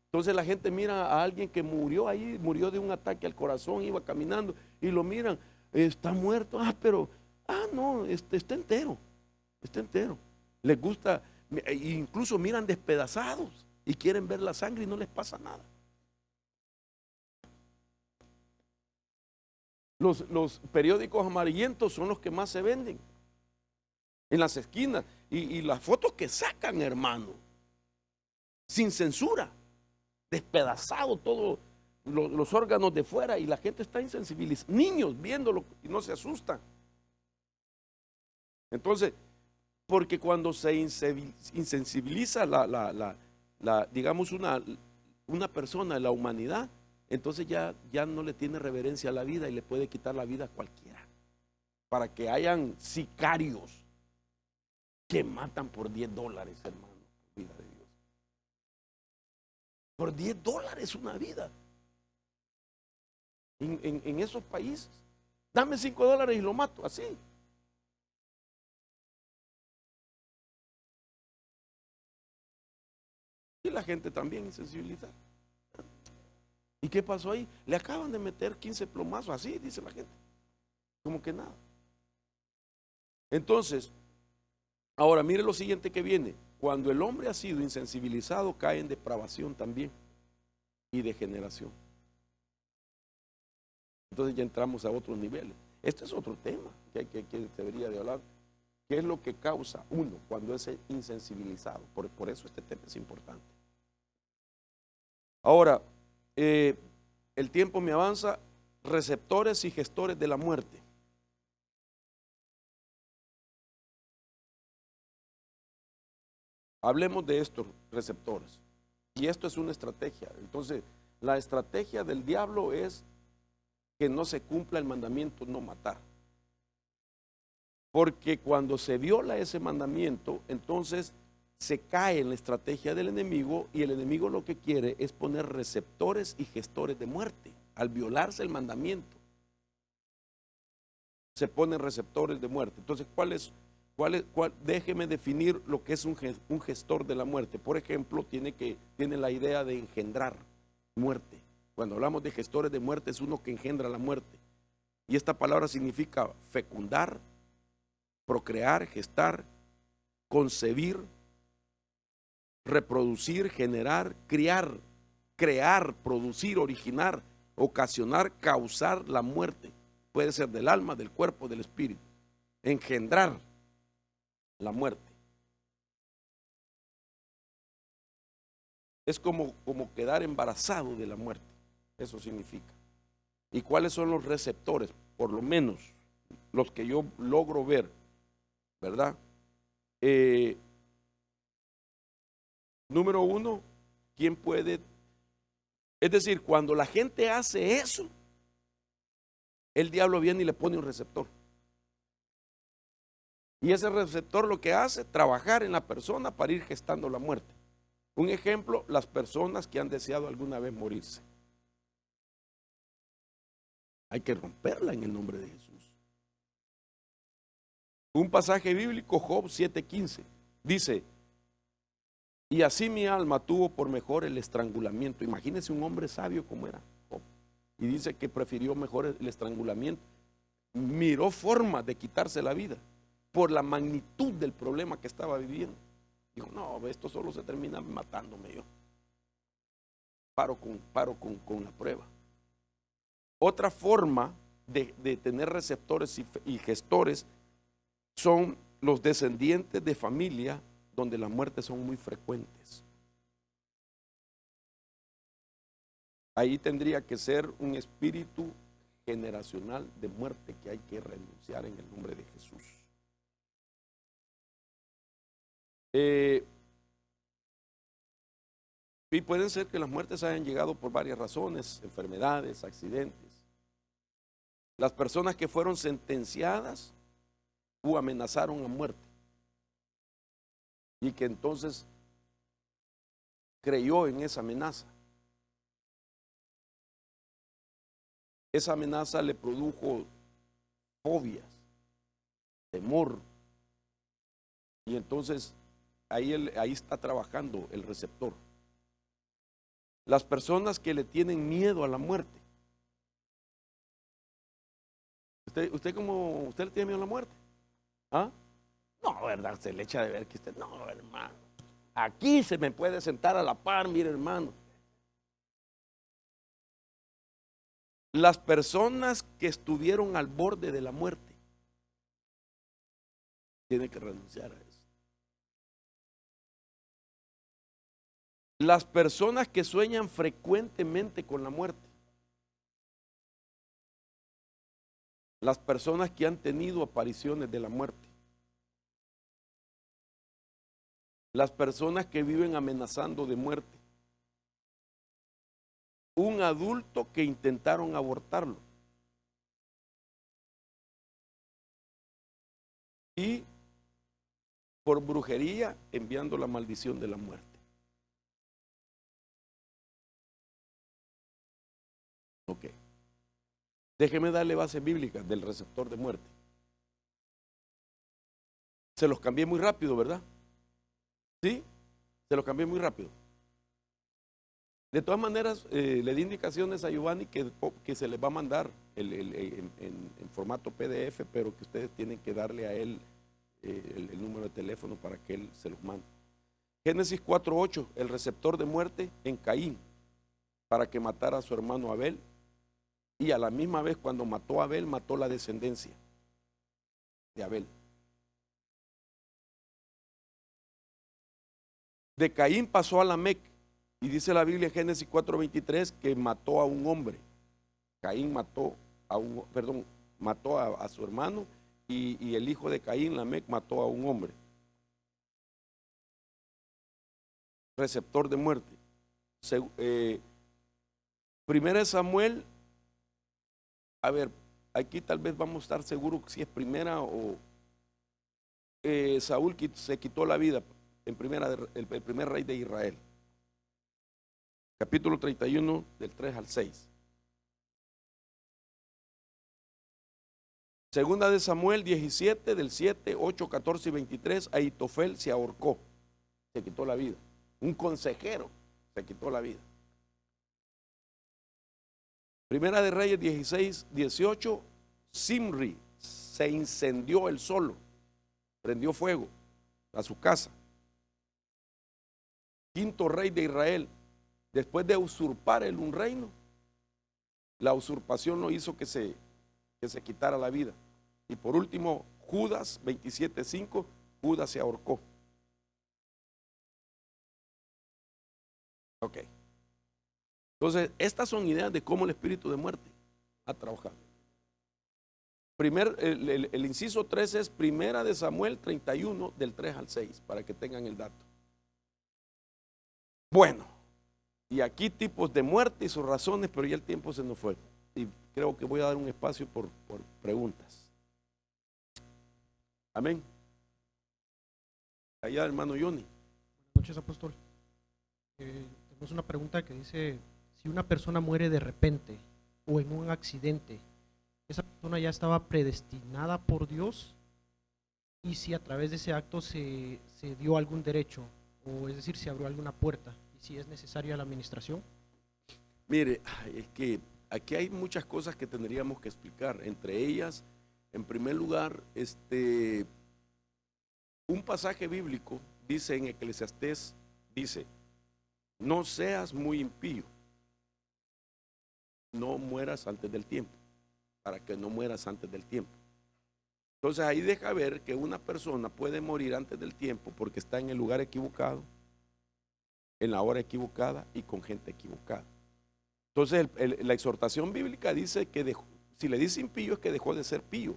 Entonces la gente mira a alguien que murió ahí, murió de un ataque al corazón, iba caminando y lo miran, está muerto, no, está entero, les gusta, incluso miran despedazados y quieren ver la sangre y no les pasa nada. Los periódicos amarillentos son los que más se venden en las esquinas y las fotos que sacan, hermano, sin censura, despedazado todos los órganos de fuera y la gente está insensibilizada, niños viéndolo y no se asustan. Entonces, Porque cuando se insensibiliza digamos, una persona, la humanidad, entonces ya no le tiene reverencia a la vida y le puede quitar la vida a cualquiera. Para que hayan sicarios que matan por $10, hermano, vida de Dios. Por $10 una vida. En esos países. Dame $5 y lo mato, así. Y la gente también insensibilizada. ¿Y qué pasó ahí? Le acaban de meter 15 plomazos, así dice la gente. Como que nada. Entonces, ahora mire lo siguiente que viene. Cuando el hombre ha sido insensibilizado, cae en depravación también y degeneración. Entonces ya entramos a otros niveles. Este es otro tema que debería de hablar. ¿Qué es lo que causa uno cuando es insensibilizado? Por eso este tema es importante. Ahora, el tiempo me avanza. Receptores y gestores de la muerte. Hablemos de estos receptores. Y esto es una estrategia. Entonces, la estrategia del diablo es que no se cumpla el mandamiento no matar. Porque cuando se viola ese mandamiento, entonces se cae en la estrategia del enemigo, y el enemigo lo que quiere es poner receptores y gestores de muerte. Al violarse el mandamiento, se ponen receptores de muerte. Entonces, déjeme definir lo que es un gestor de la muerte. Por ejemplo, tiene la idea de engendrar muerte. Cuando hablamos de gestores de muerte, es uno que engendra la muerte. Y esta palabra significa fecundar, procrear, gestar, concebir, reproducir, generar, criar, crear, producir, originar, ocasionar, causar la muerte. Puede ser del alma, del cuerpo, del espíritu. Engendrar la muerte. Es como quedar embarazado de la muerte. Eso significa. ¿Y cuáles son los receptores? Por lo menos los que yo logro ver, ¿verdad? Número uno, ¿quién puede? Es decir, cuando la gente hace eso, el diablo viene y le pone un receptor. Y ese receptor lo que hace, trabajar en la persona para ir gestando la muerte. Un ejemplo, las personas que han deseado alguna vez morirse. Hay que romperla en el nombre de Jesús. Un pasaje bíblico, Job 7:15, dice: y así mi alma tuvo por mejor el estrangulamiento. Imagínense un hombre sabio como era Job. Y dice que prefirió mejor el estrangulamiento. Miró formas de quitarse la vida por la magnitud del problema que estaba viviendo. Dijo, no, esto solo se termina matándome yo. Paro con la prueba. Otra forma de tener receptores y gestores son los descendientes de familia donde las muertes son muy frecuentes. Ahí tendría que ser un espíritu generacional de muerte que hay que renunciar en el nombre de Jesús. Y pueden ser que las muertes hayan llegado por varias razones, enfermedades, accidentes. Las personas que fueron sentenciadas o amenazaron a muerte y que entonces creyó en esa amenaza. Esa amenaza le produjo fobias, temor, y entonces ahí está trabajando el receptor. Las personas que le tienen miedo a la muerte. ¿Usted le tiene miedo a la muerte? ¿Ah? No, ¿verdad? Se le echa de ver que usted, no, hermano. Aquí se me puede sentar a la par, mire, hermano. Las personas que estuvieron al borde de la muerte tienen que renunciar a eso. Las personas que sueñan frecuentemente con la muerte. Las personas que han tenido apariciones de la muerte. las personas que viven amenazando de muerte. Un adulto que intentaron abortarlo. Y por brujería enviando la maldición de la muerte. Ok. Déjeme darle base bíblica del receptor de muerte. Se los cambié muy rápido, ¿verdad? ¿Sí? Se los cambié muy rápido. De todas maneras, le di indicaciones a Giovanni que se les va a mandar en formato PDF, pero que ustedes tienen que darle a él el número de teléfono para que él se los mande. Génesis 4:8, el receptor de muerte en Caín, para que matara a su hermano Abel, y a la misma vez cuando mató a Abel, mató la descendencia de Abel. De Caín pasó a Lamec, y dice la Biblia en Génesis 4:23 que mató a un hombre. Caín mató a su hermano, y el hijo de Caín, Lamec, mató a un hombre. Receptor de muerte. Primera de Samuel, a ver, aquí tal vez vamos a estar seguros si es primera o Saúl se quitó la vida en el primer rey de Israel. Capítulo 31 del 3 al 6. Segunda de Samuel 17 del 7, 8, 14 y 23, Ahitofel se ahorcó, se quitó la vida. Un consejero se quitó la vida. Primera de Reyes 16, 18, Simri se incendió él solo, prendió fuego a su casa. Quinto rey de Israel, después de usurpar él un reino, la usurpación no hizo que se quitara la vida. Y por último, Judas 27:5, Judas se ahorcó. Ok. Entonces, estas son ideas de cómo el espíritu de muerte ha trabajado. El inciso 3 es Primera de Samuel 31 del 3 al 6, para que tengan el dato. Bueno, y aquí tipos de muerte y sus razones, pero ya el tiempo se nos fue. Y creo que voy a dar un espacio por preguntas. Amén. Allá, hermano Johnny. Buenas noches, apóstol. Tenemos una pregunta que dice, si una persona muere de repente o en un accidente, ¿esa persona ya estaba predestinada por Dios? Y si a través de ese acto se dio algún derecho, o es decir, se abrió alguna puerta, y si es necesaria la administración. Mire, es que aquí hay muchas cosas que tendríamos que explicar. Entre ellas, en primer lugar, un pasaje bíblico dice en Eclesiastés, dice, no seas muy impío, no mueras antes del tiempo, para que no mueras antes del tiempo. Entonces ahí deja ver que una persona puede morir antes del tiempo porque está en el lugar equivocado, en la hora equivocada y con gente equivocada. Entonces la exhortación bíblica dice que si le dice impío es que dejó de ser pío,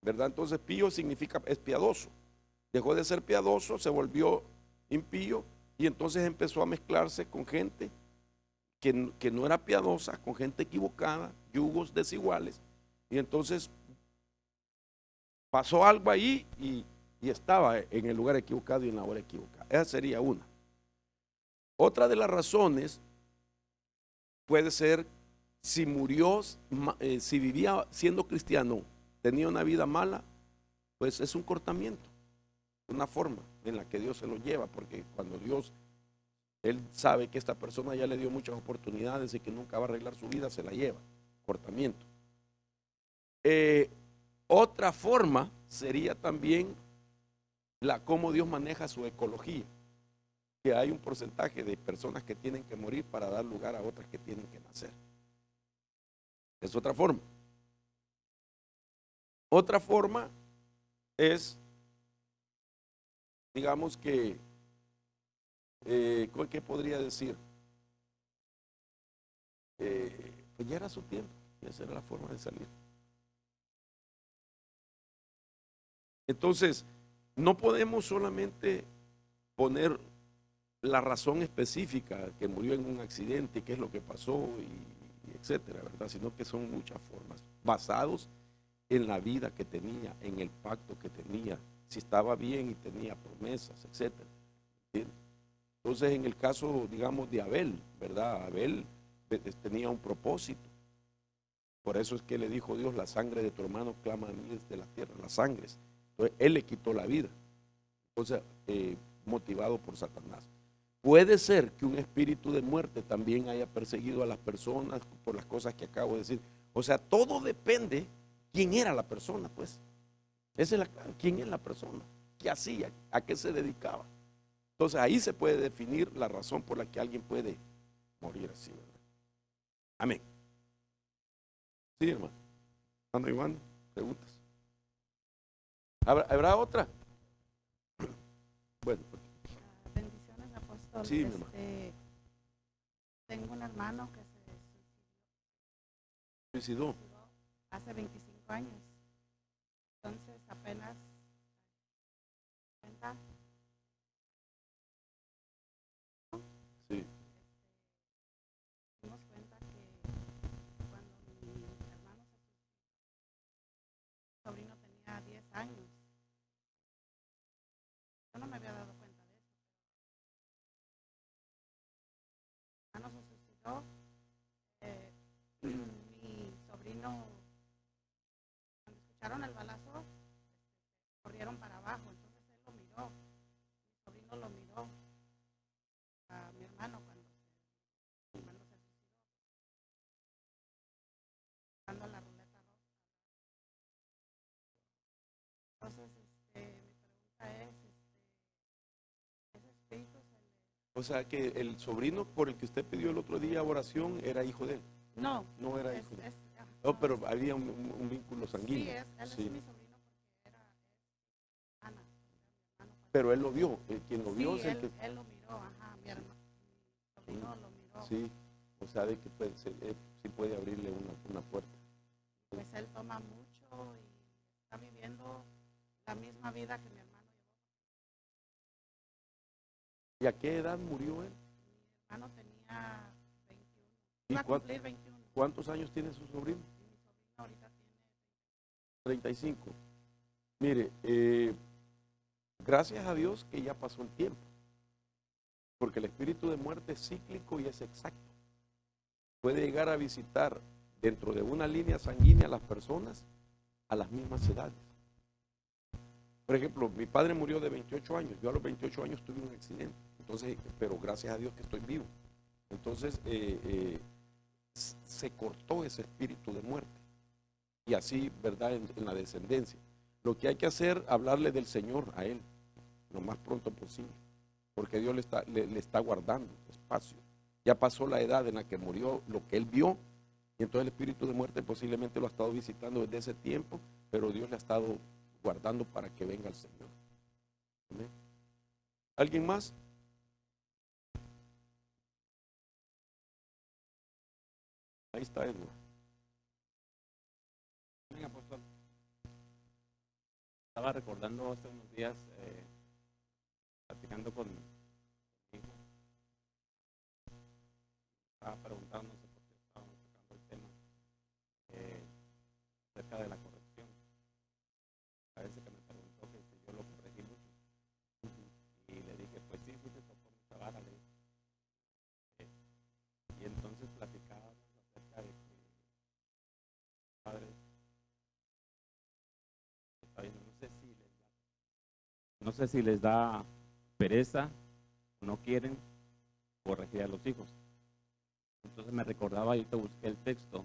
¿verdad? Entonces pío significa es piadoso. Dejó de ser piadoso, se volvió impío y entonces empezó a mezclarse con gente que no era piadosa, con gente equivocada, yugos desiguales, y entonces pasó algo ahí y estaba en el lugar equivocado y en la hora equivocada. Esa sería una. Otra de las razones puede ser si murió, si vivía siendo cristiano, tenía una vida mala, pues es un cortamiento, una forma en la que Dios se lo lleva, porque cuando Dios, Él sabe que esta persona ya le dio muchas oportunidades y que nunca va a arreglar su vida, se la lleva, cortamiento. Otra forma sería también cómo Dios maneja su ecología, que hay un porcentaje de personas que tienen que morir para dar lugar a otras que tienen que nacer. Es otra forma. Otra forma es, digamos que, ¿qué podría decir? Pues ya era su tiempo, y esa era la forma de salir. Entonces, no podemos solamente poner la razón específica, que murió en un accidente, qué es lo que pasó, y etcétera, ¿verdad? Sino que son muchas formas, basados en la vida que tenía, en el pacto que tenía, si estaba bien y tenía promesas, etcétera. ¿Entiendes? Entonces, en el caso, digamos, de Abel, ¿verdad? Abel tenía un propósito. Por eso es que le dijo Dios, la sangre de tu hermano clama a mí desde la tierra, las sangres. Entonces, él le quitó la vida. Entonces, motivado por Satanás. Puede ser que un espíritu de muerte también haya perseguido a las personas por las cosas que acabo de decir. O sea, todo depende quién era la persona, pues. Esa es quién es la persona, qué hacía, a qué se dedicaba. Entonces ahí se puede definir la razón por la que alguien puede morir así, ¿verdad? Amén. Sí, hermano. ¿Ando Iván? ¿Preguntas? ¿Habrá otra? Bueno. Bendiciones, apóstol. Sí, mi hermano. Tengo un hermano que se Suicidó. hace 25 años. Entonces apenas cuenta. Sí. Dimos cuenta que cuando mi hermano se suicidó, mi sobrino tenía 10 años. Yo no me había dado cuenta de eso. Mi hermano se suicidó. Mi sobrino, cuando escucharon el balazo, corrieron para abajo. Entonces él lo miró. Mi sobrino lo miró a mi hermano cuando se suicidó. Jugando la ruleta roja. Entonces, mi pregunta es, ¿ese espíritu se le...? O sea que el sobrino por el que usted pidió el otro día oración era hijo de él. No. No era hijo de él. No, pero había un vínculo sanguíneo. Sí, él Sí. es mi sobrino porque era Ana. Pero él lo vio, quien lo vio Sí, es el que... él lo miró, ajá, mi hermano, mi sobrino lo miró. Sí, o sea, de que sí puede abrirle una puerta. Pues él toma mucho y está viviendo la misma vida que mi hermano llevó. ¿Y a qué edad murió él? Mi hermano tenía 21. ¿Y Iba a cumplir 21. ¿Cuántos años tiene su sobrino? Y mi sobrino ahorita tiene 35. Mire, gracias a Dios que ya pasó el tiempo, porque el espíritu de muerte es cíclico y es exacto. Puede llegar a visitar dentro de una línea sanguínea a las personas a las mismas edades. Por ejemplo, mi padre murió de 28 años, yo a los 28 años tuve un accidente, entonces, pero gracias a Dios que estoy vivo. Entonces, se cortó ese espíritu de muerte. Y así, ¿verdad?, en la descendencia. Lo que hay que hacer, hablarle del Señor a él, lo más pronto posible, porque Dios le está guardando espacio. Ya pasó la edad en la que murió lo que él vio, y entonces el espíritu de muerte posiblemente lo ha estado visitando desde ese tiempo, pero Dios le ha estado guardando para que venga el Señor. ¿Amén? ¿Alguien más? Ahí está Edward. Venga, apóstol. Estaba recordando hace unos días, platicando con mi hijo. Estaba preguntando, no sé por qué estábamos tocando el tema acerca de la corrección. Parece que me preguntó que si yo lo corregí mucho. Y le dije, pues sí, sí te tocó mucha vara. Le dije. Y entonces platicábamos acerca de que padres, no sé si les da pereza, no quieren corregir a los hijos. Entonces me recordaba, yo te busqué el texto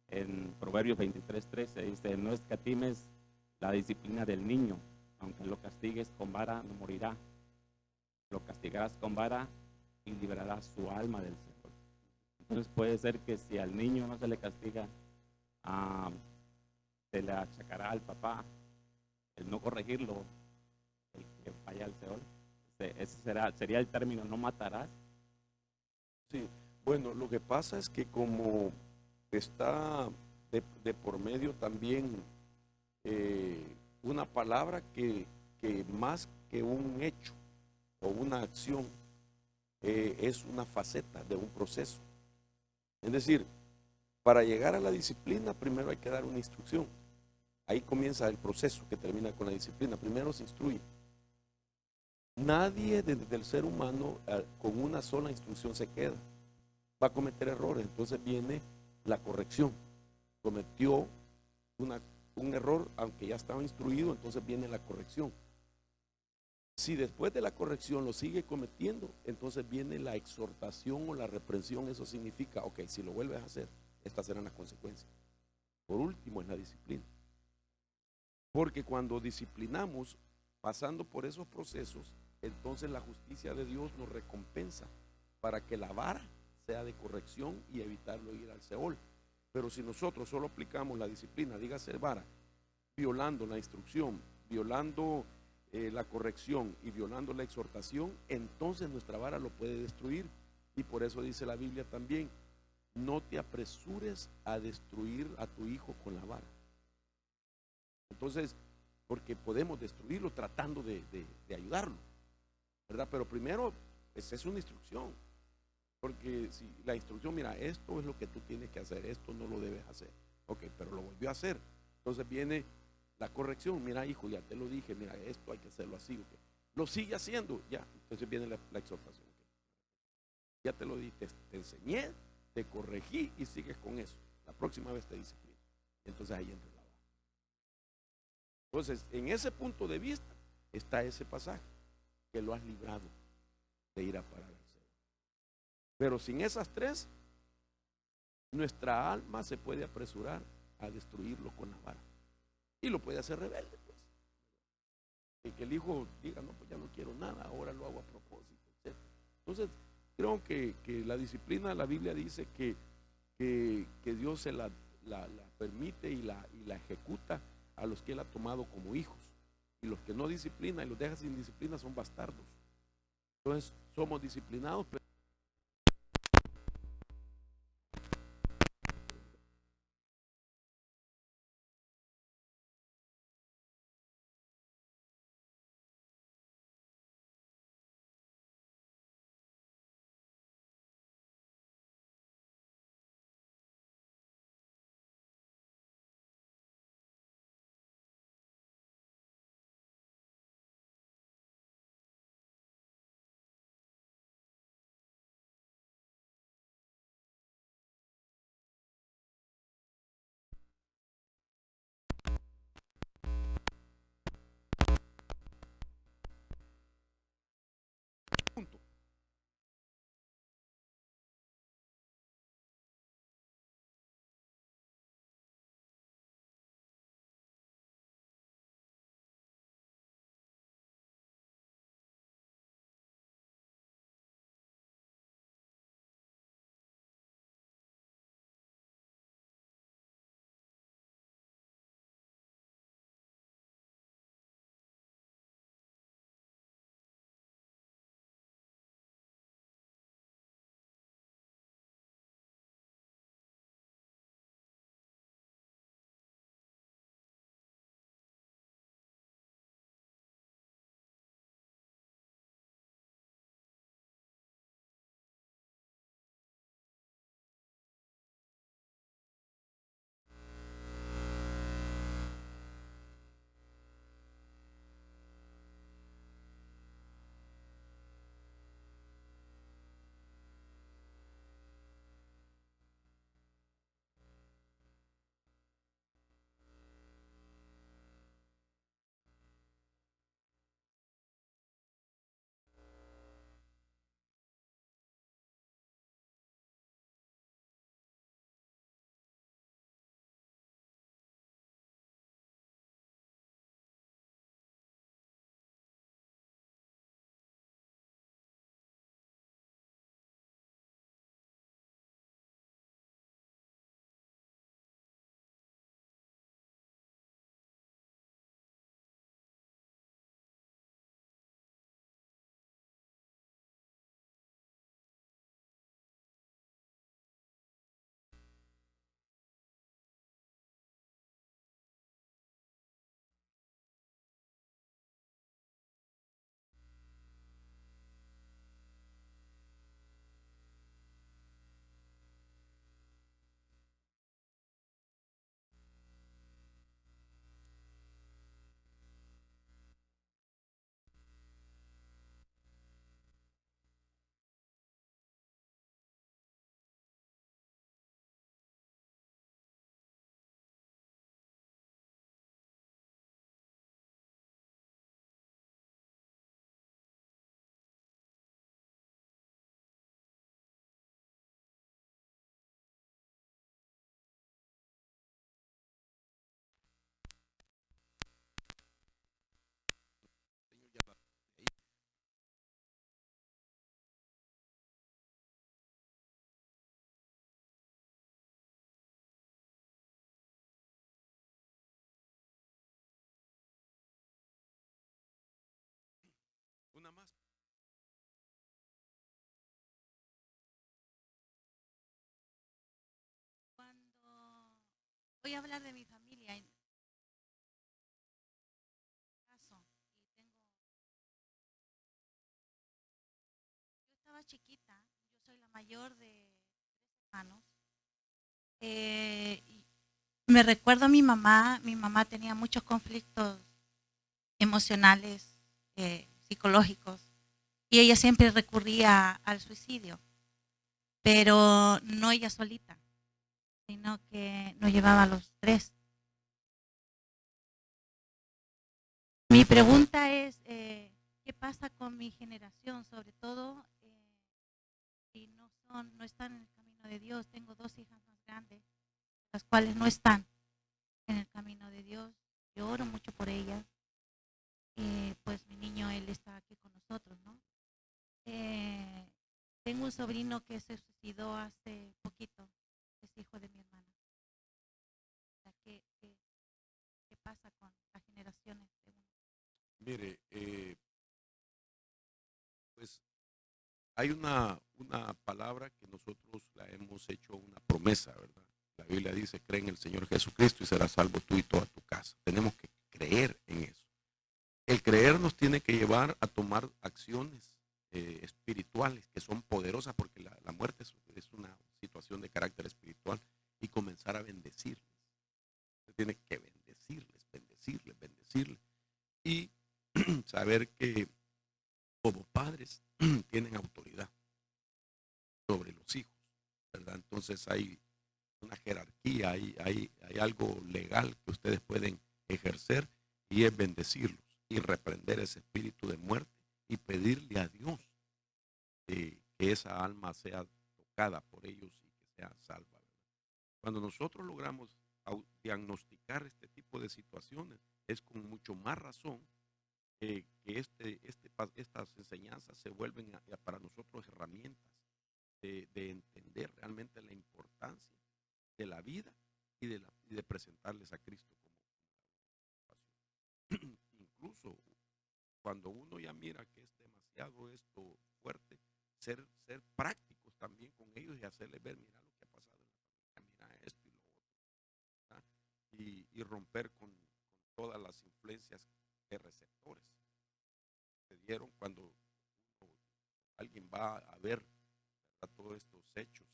en Proverbios 23:13, dice, no escatimes la disciplina del niño, aunque lo castigues con vara no morirá, lo castigarás con vara y liberarás su alma del Señor. Entonces puede ser que si al niño no se le castiga, se le achacará al papá el no corregirlo, el que vaya al Seol. Ese sería el término, no matarás. Sí, bueno, lo que pasa es que como está de por medio también una palabra que más que un hecho, o una acción es una faceta de un proceso. Es decir, para llegar a la disciplina primero hay que dar una instrucción. Ahí comienza el proceso que termina con la disciplina. Primero se instruye. Nadie desde el ser humano con una sola instrucción se queda. Va a cometer errores. Entonces viene la corrección. Cometió un error, aunque ya estaba instruido, entonces viene la corrección. Si después de la corrección lo sigue cometiendo, entonces viene la exhortación o la reprensión. Eso significa, ok, si lo vuelves a hacer, estas serán las consecuencias. Por último es la disciplina. Porque cuando disciplinamos, pasando por esos procesos, entonces la justicia de Dios nos recompensa para que la vara sea de corrección y evitarlo ir al Seol. Pero si nosotros solo aplicamos la disciplina, dígase vara, violando la instrucción, violando la corrección y violando la exhortación, entonces nuestra vara lo puede destruir. Y por eso dice la Biblia también, no te apresures a destruir a tu hijo con la vara. Entonces, porque podemos destruirlo tratando de ayudarlo, ¿verdad? Pero primero, pues es una instrucción. Porque si la instrucción, mira, esto es lo que tú tienes que hacer, esto no lo debes hacer. Ok, pero lo volvió a hacer. Entonces viene la corrección, mira hijo, ya te lo dije, mira, esto hay que hacerlo así. Okay. Lo sigue haciendo, ya. Entonces viene la exhortación. Okay. Ya te lo dije, te enseñé, te corregí y sigues con eso. La próxima vez te disciplino. Entonces ahí entra la vara. Entonces, en ese punto de vista está ese pasaje, que lo has librado de ir a parar al Seol. Pero sin esas tres, nuestra alma se puede apresurar a destruirlo con la vara. Y lo puede hacer rebelde, pues. Y que el hijo diga, no, pues ya no quiero nada, ahora lo hago a propósito, etc. Entonces, creo que la disciplina, la Biblia dice que Dios se la permite y la ejecuta a los que Él ha tomado como hijos. Y los que no disciplina y los deja sin disciplina son bastardos. Entonces, somos disciplinados, pero voy a hablar de mi familia. En caso, yo estaba chiquita, yo soy la mayor de 3 hermanos. Y me recuerdo a mi mamá tenía muchos conflictos emocionales, psicológicos, y ella siempre recurría al suicidio, pero no ella solita, sino que nos llevaba a los 3. Mi pregunta es, ¿qué pasa con mi generación? Sobre todo, si no están en el camino de Dios. Tengo 2 hijas más grandes, las cuales no están en el camino de Dios. Yo oro mucho por ellas. Pues mi niño, él está aquí con nosotros, ¿no? Tengo un sobrino que se suicidó hace poquito, es hijo de mi hermana. ¿Qué pasa con las generaciones? Mire, pues hay una palabra que nosotros la hemos hecho una promesa, ¿verdad? La Biblia dice, cree en el Señor Jesucristo y serás salvo tú y toda tu casa. Tenemos que creer en eso. El creer nos tiene que llevar a tomar acciones espirituales que son poderosas, porque la muerte es una situación de carácter espiritual, y comenzar a bendecirles. Se tiene que bendecirles y saber que como padres tienen autoridad sobre los hijos, ¿verdad? Entonces hay una jerarquía, hay algo legal que ustedes pueden ejercer, y es bendecirlos y reprender ese espíritu de muerte y pedirle a Dios que esa alma sea tocada por ellos y que sea salva, ¿verdad? Cuando nosotros logramos diagnosticar este tipo de situaciones, es con mucho más razón que estas enseñanzas se vuelven para nosotros herramientas de entender realmente la importancia de la vida y de presentarles a Cristo como incluso cuando uno ya mira que es demasiado esto fuerte, ser prácticos también con ellos y hacerles ver, mira lo que ha pasado en la familia, mira esto y lo otro, ¿verdad? Y romper con todas las influencias de receptores que se dieron cuando alguien va a ver, ¿verdad?, todos estos hechos,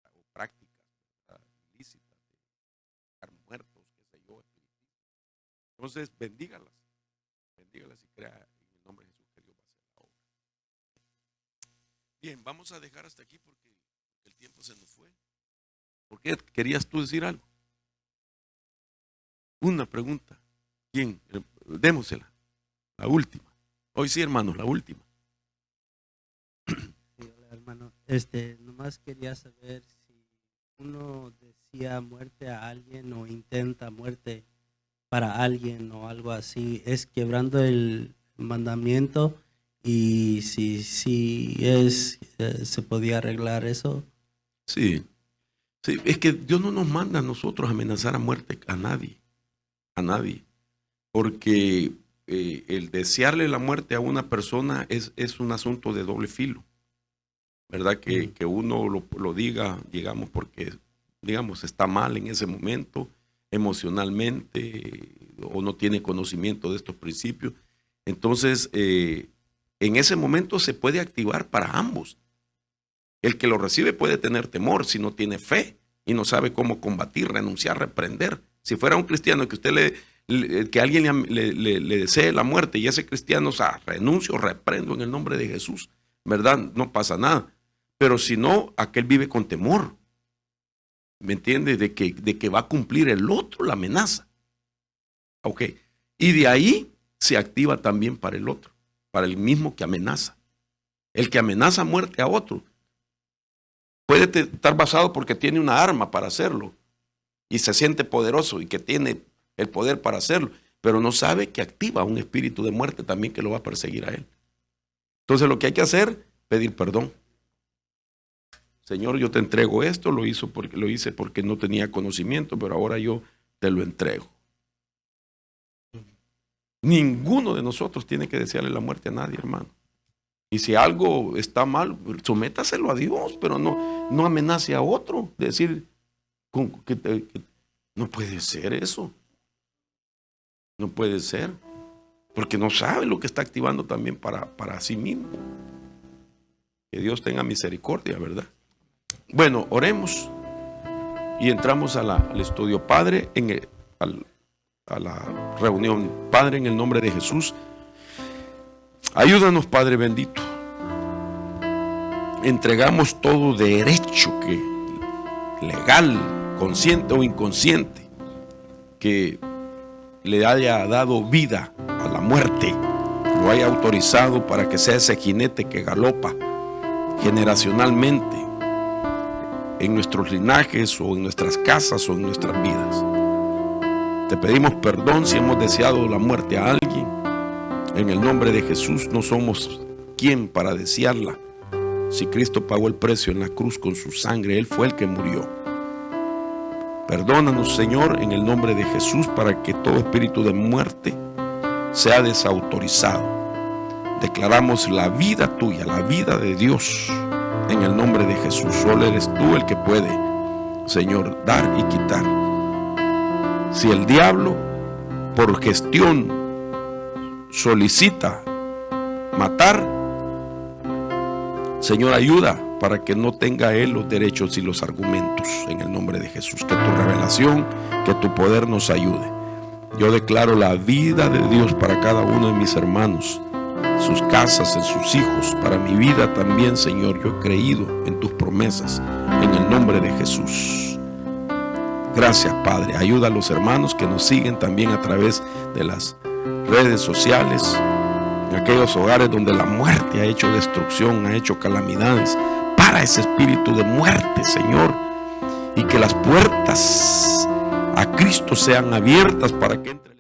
¿verdad?, o prácticas, ¿verdad?, ilícitas de estar muertos, qué sé yo, espiritismo. Entonces, bendígalas y crea en el nombre de Jesús que Dios va a hacer la obra. Bien, vamos a dejar hasta aquí porque el tiempo se nos fue. ¿Por qué querías tú decir algo? Una pregunta. ¿Quién? Démosela. La última. Hoy sí, hermanos, la última. Sí, hola, hermano. Nomás quería saber si uno decía muerte a alguien o intenta muerte para alguien o algo así, es quebrando el mandamiento, y si se podía arreglar eso. Sí, es que Dios no nos manda a nosotros a amenazar a muerte a nadie, porque el desearle la muerte a una persona es un asunto de doble filo, ¿verdad? Que uno lo diga, digamos, porque, digamos, está mal en ese momento emocionalmente o no tiene conocimiento de estos principios. Entonces, en ese momento se puede activar para ambos. El que lo recibe puede tener temor si no tiene fe y no sabe cómo combatir, renunciar, reprender. Si fuera un cristiano que usted que alguien le desee la muerte y ese cristiano, o sea, renuncio, reprendo en el nombre de Jesús, ¿verdad? No pasa nada. Pero si no, aquel vive con temor, ¿me entiende? De que va a cumplir el otro la amenaza. Ok. Y de ahí se activa también para el otro, para el mismo que amenaza. El que amenaza muerte a otro puede estar basado porque tiene una arma para hacerlo y se siente poderoso y que tiene el poder para hacerlo, pero no sabe que activa un espíritu de muerte también que lo va a perseguir a él. Entonces lo que hay que hacer, pedir perdón. Señor, yo te entrego esto, lo hice porque no tenía conocimiento, pero ahora yo te lo entrego. Ninguno de nosotros tiene que desearle la muerte a nadie, hermano. Y si algo está mal, sométaselo a Dios, pero no amenace a otro. Decir No puede ser eso. No puede ser. Porque no sabe lo que está activando también para sí mismo. Que Dios tenga misericordia, ¿verdad? Bueno, oremos. Y entramos al estudio. Padre, a la reunión. Padre, en el nombre de Jesús, ayúdanos, Padre bendito. Entregamos todo derecho legal, consciente o inconsciente, que le haya dado vida a la muerte, lo haya autorizado para que sea ese jinete que galopa generacionalmente en nuestros linajes o en nuestras casas o en nuestras vidas. Te pedimos perdón si hemos deseado la muerte a alguien. En el nombre de Jesús, no somos quien para desearla. Si Cristo pagó el precio en la cruz con su sangre, Él fue el que murió. Perdónanos, Señor, en el nombre de Jesús, para que todo espíritu de muerte sea desautorizado. Declaramos la vida tuya, la vida de Dios, en el nombre de Jesús. Solo eres tú el que puede, Señor, dar y quitar. Si el diablo, por gestión, solicita matar, Señor, ayuda para que no tenga Él los derechos y los argumentos, en el nombre de Jesús. Que tu revelación, que tu poder nos ayude. Yo declaro la vida de Dios para cada uno de mis hermanos, sus casas, en sus hijos, para mi vida también, Señor. Yo he creído en tus promesas, en el nombre de Jesús. Gracias, Padre. Ayuda a los hermanos que nos siguen también a través de las redes sociales, en aquellos hogares donde la muerte ha hecho destrucción, ha hecho calamidades. Para ese espíritu de muerte, Señor, y que las puertas a Cristo sean abiertas para que entre.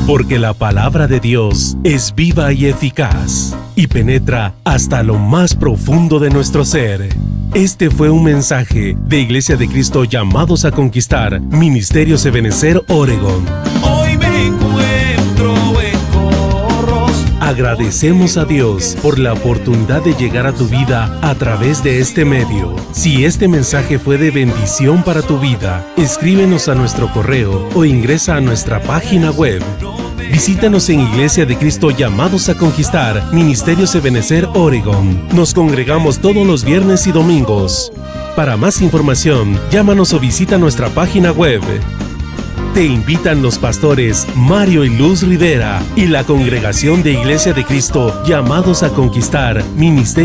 Porque la palabra de Dios es viva y eficaz y penetra hasta lo más profundo de nuestro ser. Este fue un mensaje de Iglesia de Cristo Llamados a Conquistar, Ministerios Ebenecer, Oregón. Hoy me encuentro en Corros. Agradecemos a Dios por la oportunidad de llegar a tu vida a través de este medio. Si este mensaje fue de bendición para tu vida, escríbenos a nuestro correo o ingresa a nuestra página web. Visítanos en Iglesia de Cristo Llamados a Conquistar, Ministerios Ebenecer, Oregón. Nos congregamos todos los viernes y domingos. Para más información, llámanos o visita nuestra página web. Te invitan los pastores Mario y Luz Rivera y la congregación de Iglesia de Cristo Llamados a Conquistar, Ministerio